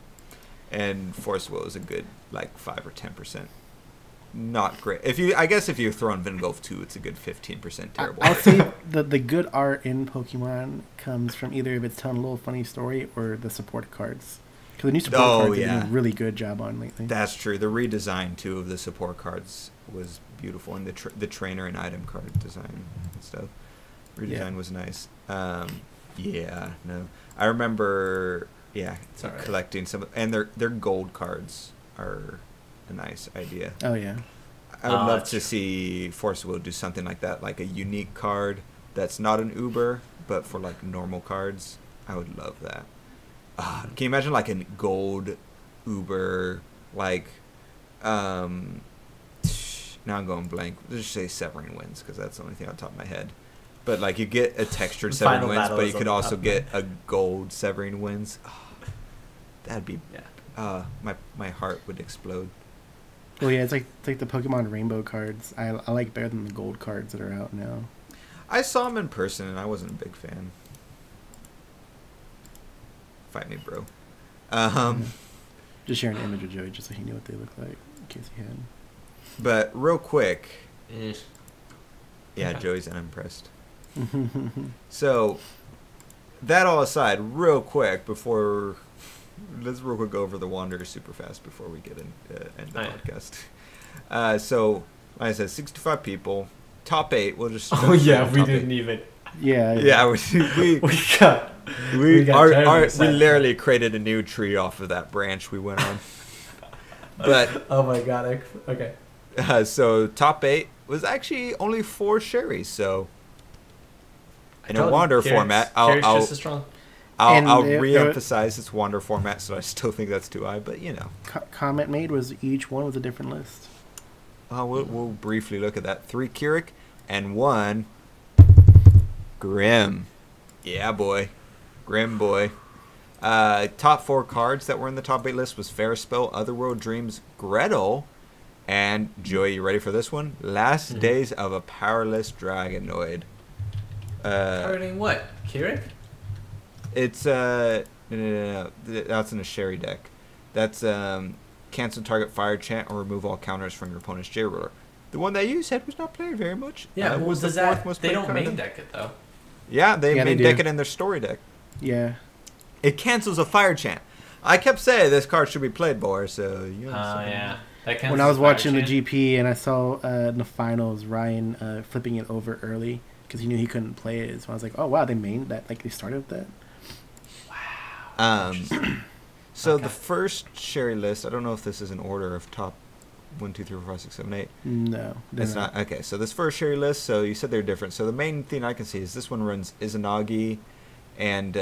and Force Wheel is a good like 5 or 10%. Not great. If you throw in Vingolf 2, it's a good 15% terrible. I'll say the good art in Pokemon comes from either if it's telling a little funny story or the support cards. Because the new support cards they've done a really good job on lately. That's true. The redesign too of the support cards was beautiful, and the trainer and item card design and stuff. Redesign was nice. I remember collecting some, and their gold cards are a nice idea. Oh yeah. I would love to see Force Wheel do something like that, like a unique card that's not an Uber, but for like normal cards. I would love that. Can you imagine like a gold Uber, like, now I'm going blank. Let's just say Severing Winds, because that's the only thing on top of my head. But like you get a textured Severing Winds, but you could also get a gold Severing Winds. That'd be, my heart would explode. Well, yeah, it's like the Pokemon Rainbow cards. I like better than the gold cards that are out now. I saw them in person, and I wasn't a big fan. Fight me, bro. Just share an image with Joey, just so he knew what they look like, in case he had. But real quick, Okay. Joey's unimpressed. So, that all aside, real quick before. Let's real quick go over the Wanderers super fast before we get end the podcast. So, like I said, 65 people, top 8. We'll just. We didn't even. Yeah. We literally created a new tree off of that branch we went on. But oh my god! Okay. So top 8 was actually only 4 Sherrys. So in a Wander format, I'll just as strong. I'll re-emphasize its Wander format, so I still think that's too high. But comment made was each one was a different list. We'll briefly look at that. 3 Kirik and 1 Grim. Yeah, boy. Grim boy. Top 4 cards that were in the top 8 list was Ferrospell, Otherworld Dreams, Gretel, and Joey, you ready for this one? Last Days of a Powerless Dragonoid. Targeting what? Kirik? It's no. That's in a Sherry deck. That's cancel target fire chant or remove all counters from your opponent's J ruler. The one that you said was not played very much. Yeah, was the that most they don't card main deck it though. Yeah, they main do. deck it in their story deck. Yeah. It cancels a fire chant. I kept saying this card should be played more, so you yeah. When I was watching the GP and I saw in the finals Ryan flipping it over early because he knew he couldn't play it, so I was like, oh wow, they mained that, like they started with that. So Okay. the first Sherry list, I don't know if this is in order of top 1, 2, 3, 4, 5, 6, 7, 8. No, It's not. Okay, so this first Sherry list, so you said they're different. So the main thing I can see is this one runs Izanagi and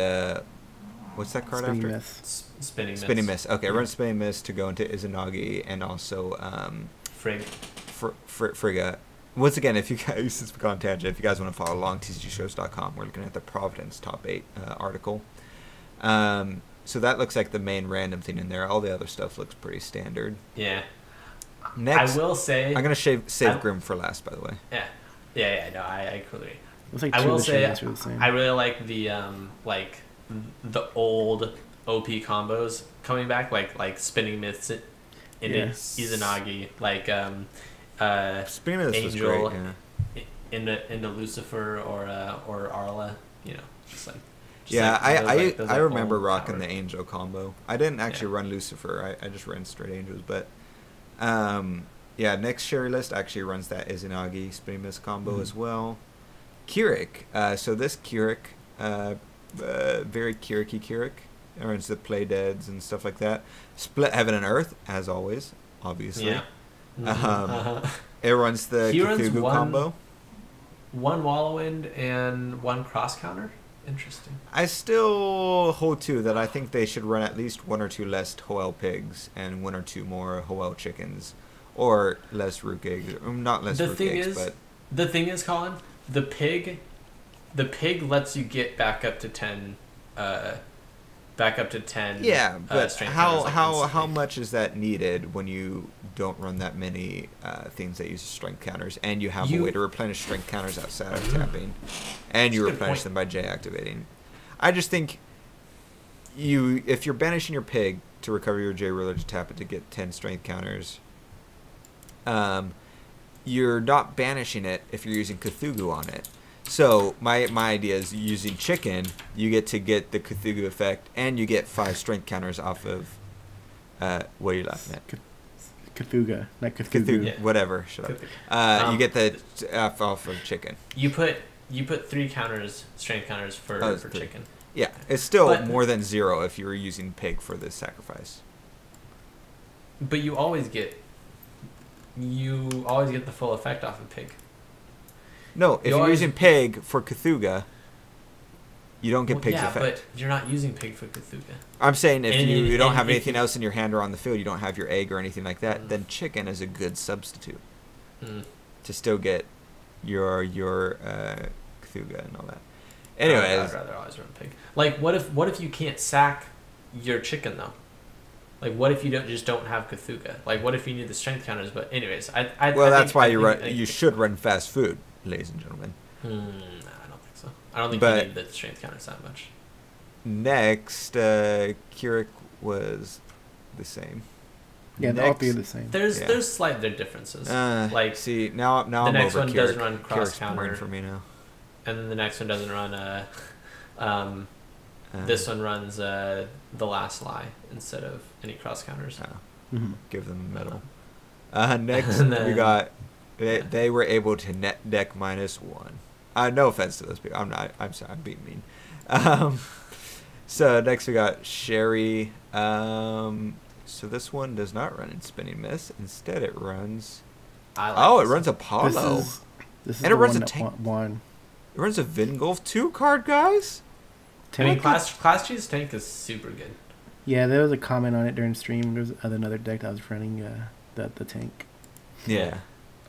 what's that card Spinning after? Miss. Spinning Mist. Okay, it runs Spinning Mist to go into Izanagi and also Frigga. Once again, if you guys, since we got on tangent, if you guys want to follow along, TCGScrubs.com, we're looking at the Providence top 8 article. So that looks like the main random thing in there. All the other stuff looks pretty standard. Yeah. Next, I will say... I'm going to save Grim for last, by the way. Yeah, no, I clearly... Looks like I will say, are the same. I really like the old OP combos coming back, like Spinning Myths into Izanagi, like Spinning Myths was Angel great, into Lucifer or Arla, you know, just like... I remember rocking the Angel combo. I didn't actually run Lucifer. I just ran straight Angels, but next Sherry list actually runs that Izanagi Spinning Mist combo as well. Kirik. So this Kirik, very Kirik-y Kirik. It runs the Play Deads and stuff like that. Split Heaven and Earth, as always, obviously. Yeah. It runs the Cthulhu combo. One Wallowind and one Cross Counter. Interesting. I still hold to that. I think they should run at least 1 or 2 less Hoel pigs and 1 or 2 more Hoel chickens, or less rook eggs. Not less rook eggs, but the thing is, Colin, the pig lets you get back up to 10. Yeah, but strength how much is that needed when you don't run that many things that use strength counters, and you have a way to replenish strength counters outside of tapping, and you replenish them by J activating? I just think if you're banishing your pig to recover your J ruler to tap it to get 10 strength counters, you're not banishing it if you're using Cthulhu on it. So my idea is using chicken, you get the Cthulhu effect, and you get 5 strength counters off of what are you laughing at? Cthulhu, not Cthulhu. Yeah. Whatever. Shut up. You get the off of chicken. You put 3 counters, strength counters for chicken. Yeah, it's still more than 0 if you were using pig for this sacrifice. But you always get the full effect off of pig. No, if you're using pig for Cthulhu, you don't get pig's effect. But you're not using pig for Cthulhu. I'm saying if you don't have anything else in your hand or on the field, you don't have your egg or anything like that, then chicken is a good substitute to still get your Cthulhu and all that. Anyways, I'd rather always run pig. Like, what if you can't sack your chicken though? Like, what if you don't have Cthulhu? Like, what if you need the strength counters? But anyways, that's why you should run fast food, ladies and gentlemen. No, I don't think so. I don't think you need the strength counters that much. Next, Kirik was the same. Yeah, they'll all be the same. There's slight differences. Like, see, now the I'm next over one Kirik. doesn't run cross Kirik's counter boring for me now. And then the next one doesn't run this one runs the last lie instead of any cross counters. Give them a medal. Next we got they were able to net deck -1. No offense to those people. I'm sorry. I'm being mean. So next we got Sherry. So this one does not run in Spinning Mist. Instead, it runs. It runs Apollo. This is and it runs a tank. It runs a Vingolf 2 card, guys. I mean, Class G's tank is super good. Yeah, there was a comment on it during stream. There was another deck that was running the tank. Yeah.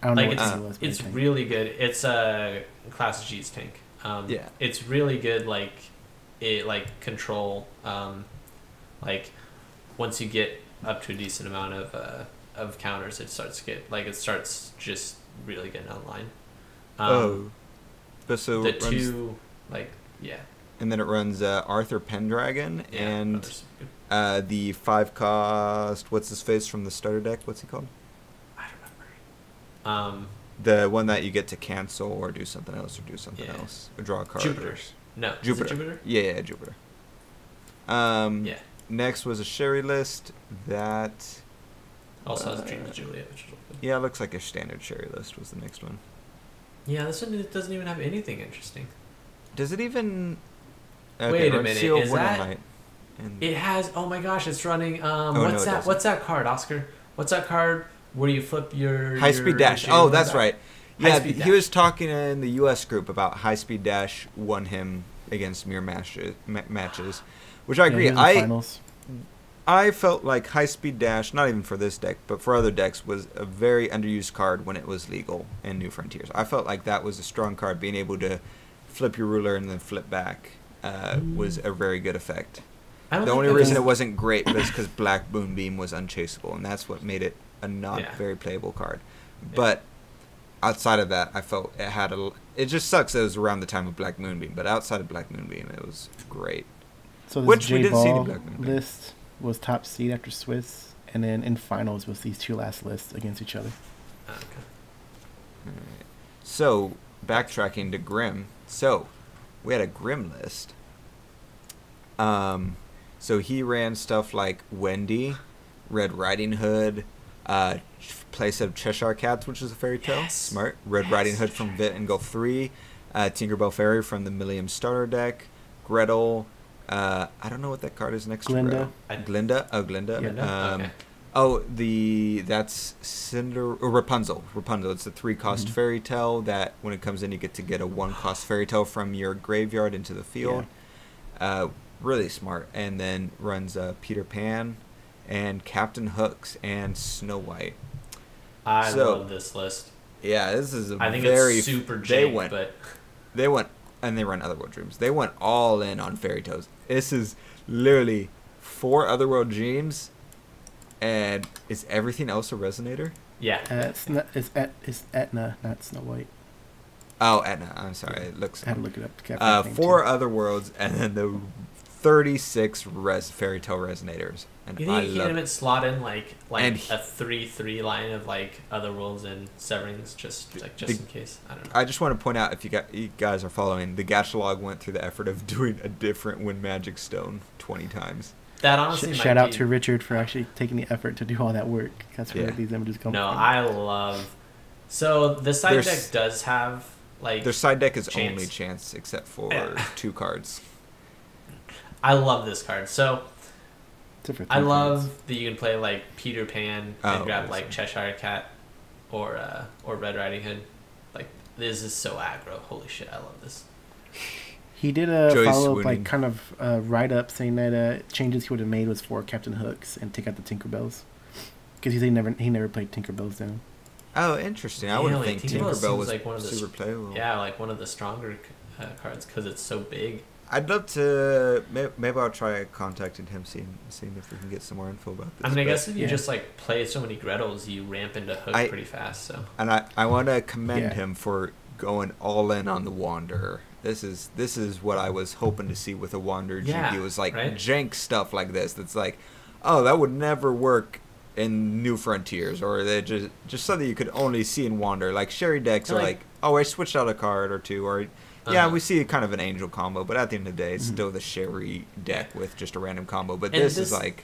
I don't know what it was. It's really good. It's a Class G's tank. It's really good. Control. Once you get up to a decent amount of counters, it starts just really getting online. But so the it runs, 2 and then it runs Arthur Pendragon and the 5-cost. What's his face from the starter deck? What's he called? I don't remember. The one that you get to cancel or do something else or draw a card. Jupiter. No. Jupiter. Is it Jupiter? Yeah, Jupiter. Next was a Sherry list that also has Dream of Juliet, which is really good. Yeah, it looks like a standard Sherry list was the next one. Yeah, this one doesn't even have anything interesting. Does it even? Okay, Wait a minute. And It has. Oh my gosh! It's running. no, What's it that? doesn't. What's that card, Oscar? What's that card where you flip your High Speed Dash. your Oh, that's back? right. Yeah, High-speed he dash. was talking in the U.S. group about High Speed Dash won him against mirror matches, which I agree. he was in the finals. I felt like High Speed Dash, not even for this deck, but for other decks, was a very underused card when it was legal in New Frontiers. I felt like that was a strong card. Being able to flip your ruler and then flip back was a very good effect. I don't The think only that reason is- it wasn't great was because Black Moonbeam was unchaseable, and that's what made it a not Yeah. very playable card. But outside of that, I felt it had a. It just sucks that it was around the time of Black Moonbeam, but outside of Black Moonbeam, it was great. So this Which we didn't see in J-Ball Black Moonbeam. list was top seed after Swiss, and then in finals was these two last lists against each other. Okay. Alright. So, backtracking to Grim. So, we had a Grim list. So he ran stuff like Wendy, Red Riding Hood, place of Cheshire Cats, which is a fairy tale. Yes. Smart. Red Yes, Riding Hood from Vit and Go 3. Tinkerbell Fairy from the Millium starter deck. Gretel. I don't know what that card is next Glinda. to Gretel. Glinda? Oh, Glinda. Yeah. Okay. Oh, that's Rapunzel. Rapunzel. It's a 3-cost fairy tale that when it comes in, you get to get a 1-cost fairy tale from your graveyard into the field. Really smart. And then runs Peter Pan and Captain Hooks and Snow White. I So- love this list. Yeah, this is a I think very it's super they jank, went but they went and they run Otherworld Dreams. They went all in on fairy tales. This is literally 4 Otherworld Dreams, and is everything else a resonator? yeah. It's Etna, not Snow White. Oh, Etna. I'm sorry. It looks I had to look it up. To capture the name, 4 too. Otherworlds, and then the 36 fairy tale resonators. And You I think he love can even slot in like And a 3/3 line of like Otherworlds and Severings just in case? I don't know. I just want to point out, if you guys are following, the Gatchalog went through the effort of doing a different Wind Magic Stone 20 times. That honestly might Shout out be- to Richard for actually taking the effort to do all that work. That's where Yeah. these images come No, from. I love. So the side There's- deck does have like. Their side deck is Chance. only chance, except for Yeah. 2 cards. I love this card. So Except for I three love cards. that you can play like Peter Pan and grab like Cheshire Cat, or Red Riding Hood. Like this is so aggro. Holy shit! I love this. He did a Joey's follow-up, swooning. like, kind of write-up saying that changes he would have made was for Captain Hooks and take out the Tinkerbells. Because he never played Tinkerbells down. Oh, interesting. I Yeah, would like, think Tinkerbell Tinkerbell seems was like one of the super playable. Yeah, like one of the stronger cards because it's so big. I'd love to. Maybe I'll try contacting him, seeing if we can get some more info about this. I mean, I but- guess if you Yeah. just like play so many Gretels, you ramp into Hook I- pretty fast. So And I want to commend Yeah. him for going all in on the Wanderer. This is what I was hoping to see with a Wanderer Yeah, GP. Was like right? jank stuff like this. That's like, oh, that would never work in New Frontiers, or they just something you could only see in Wander. Like Sherry decks are like, oh, I switched out a card or two, or yeah, we see kind of an Angel combo, but at the end of the day, it's still the Sherry deck with just a random combo. But And this is this- like,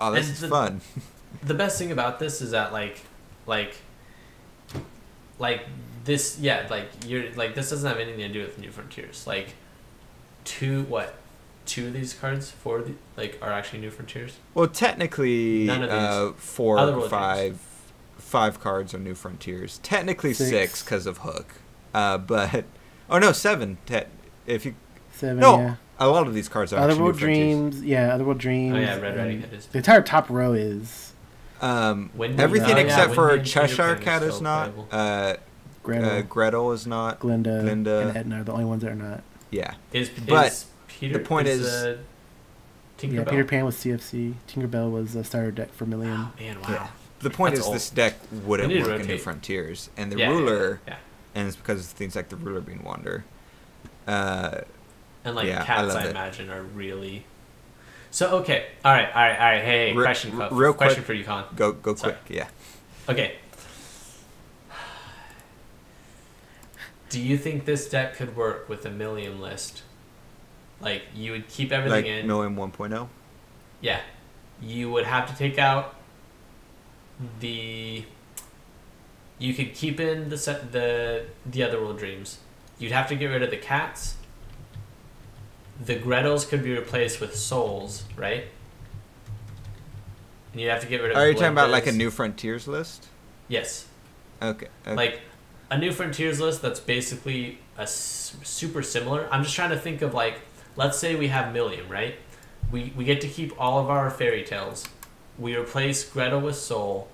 oh, this and is fun. the best thing about this is that like this, yeah, like you're like this doesn't have anything to do with New Frontiers. Like two of these cards, 4 of the, like are actually New Frontiers. Well, technically, None of these. 4 Otherworld or 5 cards are New Frontiers. Technically 6 because of Hook, but oh no, 7. If you 7, no, yeah. a lot of these cards are actually New Otherworld Frontiers. Dreams, yeah, Otherworld Dreams. Oh yeah, Red and Riding Hood is. The entire top row is Wendy- Everything oh, yeah, except for Wendy and Peter Cheshire Pan Cat is still not. playable. Gretel, Gretel is not. Glinda, Glinda. and Edna are the only ones that are not. Yeah, But But Peter, the point is- Tinkerbell. Yeah, Peter Pan was CFC. Tinkerbell was a starter deck for Million. Oh, man, wow. Yeah. The point That's is old. this deck wouldn't We need to work in New rotate. Frontiers, and the Yeah, ruler, yeah. and it's because of things like the ruler being Wander. And like Yeah, I cats, love I it. imagine, are really. So okay, all right. Hey, Re- question, real question quick. for you, Con. Go Sorry. quick, yeah. Okay. Do you think this deck could work with a Million list? Like you would keep everything Like in. Million 1.0. Yeah, you would have to take out the. You could keep in the Otherworld Dreams. You'd have to get rid of the cats, the Gretels could be replaced with souls, right? And you have to get rid of. Are you talking about Glindas. like a New Frontiers list? Yes. Okay. Like a New Frontiers list that's basically super similar. I'm just trying to think of like, let's say we have Millium, right? We get to keep all of our fairy tales. We replace Gretel with Soul.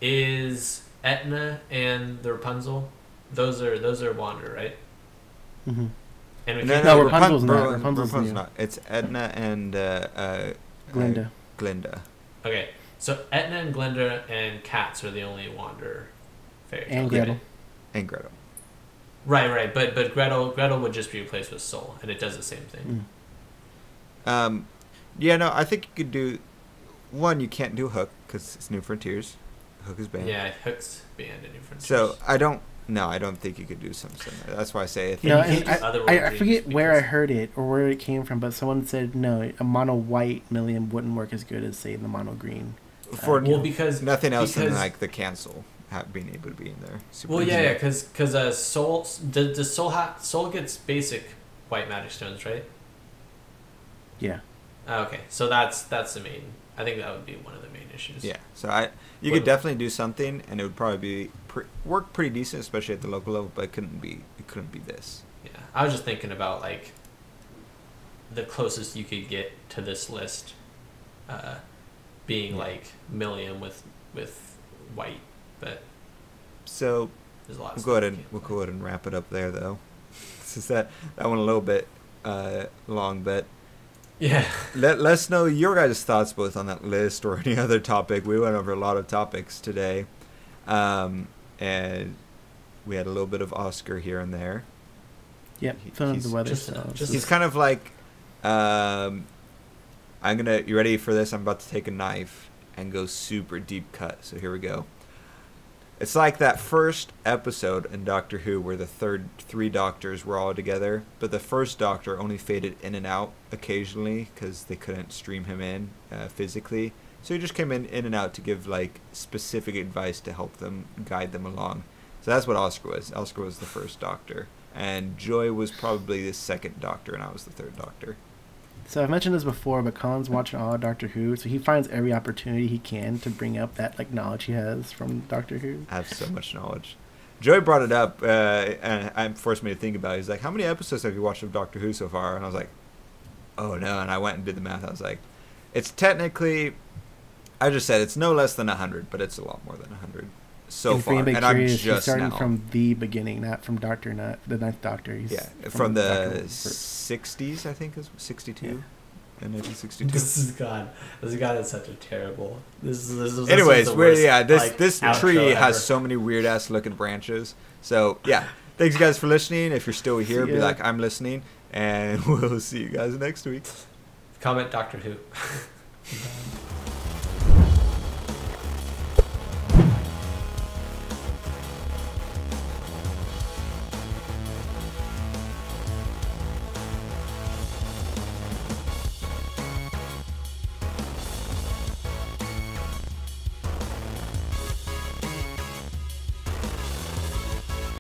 Is Etna and the Rapunzel? Those are Wander, right? Mm-hmm. And we No, Rapunzel's not. Rapunzel's new. not. It's Edna and Glinda. Glinda. Okay, so Etna and Glinda and Cats are the only Wander fairy tales. And Gretel. right? And Gretel. Right. But Gretel would just be replaced with Soul, and it does the same thing. Yeah, no, I think you could do. One, you can't do Hook because it's New Frontiers. Hook is banned. Yeah, Hook's banned in New Frontiers. So I don't think you could do something similar. That's why I say it. No, you and can't do other I ones forget where I because- heard it or where it came from, but someone said no, a mono white Millium wouldn't work as good as say the mono green. For because nothing else than because- like the cancel being able to be in there. Super Well, easy. yeah, because Soul does Soul gets basic white magic stones, right? Yeah. Okay, so that's the main. I think that would be one of the main issues. Yeah, so you could definitely do something, and it would probably be work pretty decent, especially at the local level. But it couldn't be this. Yeah, I was just thinking about like the closest you could get to this list, being like Millium with white, but So there's a lot. we'll go ahead and wrap it up there, though. Since that one a little bit long, but Yeah. let us know your guys' thoughts both on that list or any other topic. We went over a lot of topics today, and we had a little bit of Oscar here and there. Yep. Some of the weather just stuff. enough, just He's kind of like, you ready for this? I'm about to take a knife and go super deep cut. So here we go. It's like that first episode in Doctor Who where the three doctors were all together, but the first doctor only faded in and out occasionally because they couldn't stream him in physically. So he just came in and out to give like specific advice to help them, guide them along. So that's what Oscar was. Oscar was the first doctor. And Joy was probably the second doctor, and I was the third doctor. So I've mentioned this before, but Colin's watching all of Doctor Who, so he finds every opportunity he can to bring up that like knowledge he has from Doctor Who. I have so much knowledge. Joy brought it up, and forced me to think about it. He's like, how many episodes have you watched of Doctor Who so far? And I was like, oh no. And I went and did the math. I was like, it's technically, I just said it's no less than 100, but it's a lot more than 100 so and for far. anybody And curious, I'm he's just starting now. from the beginning, not from the Ninth Doctor. He's from the Doctor Who. 60s, I think, is 62. Yeah. In 1962. This is God. This guy is such a terrible. This is. Anyways, the worst, this outro tree ever. has so many weird ass looking branches. So yeah, thanks you guys for listening. If you're still here, be like, I'm listening, and we'll see you guys next week. Comment Doctor Who.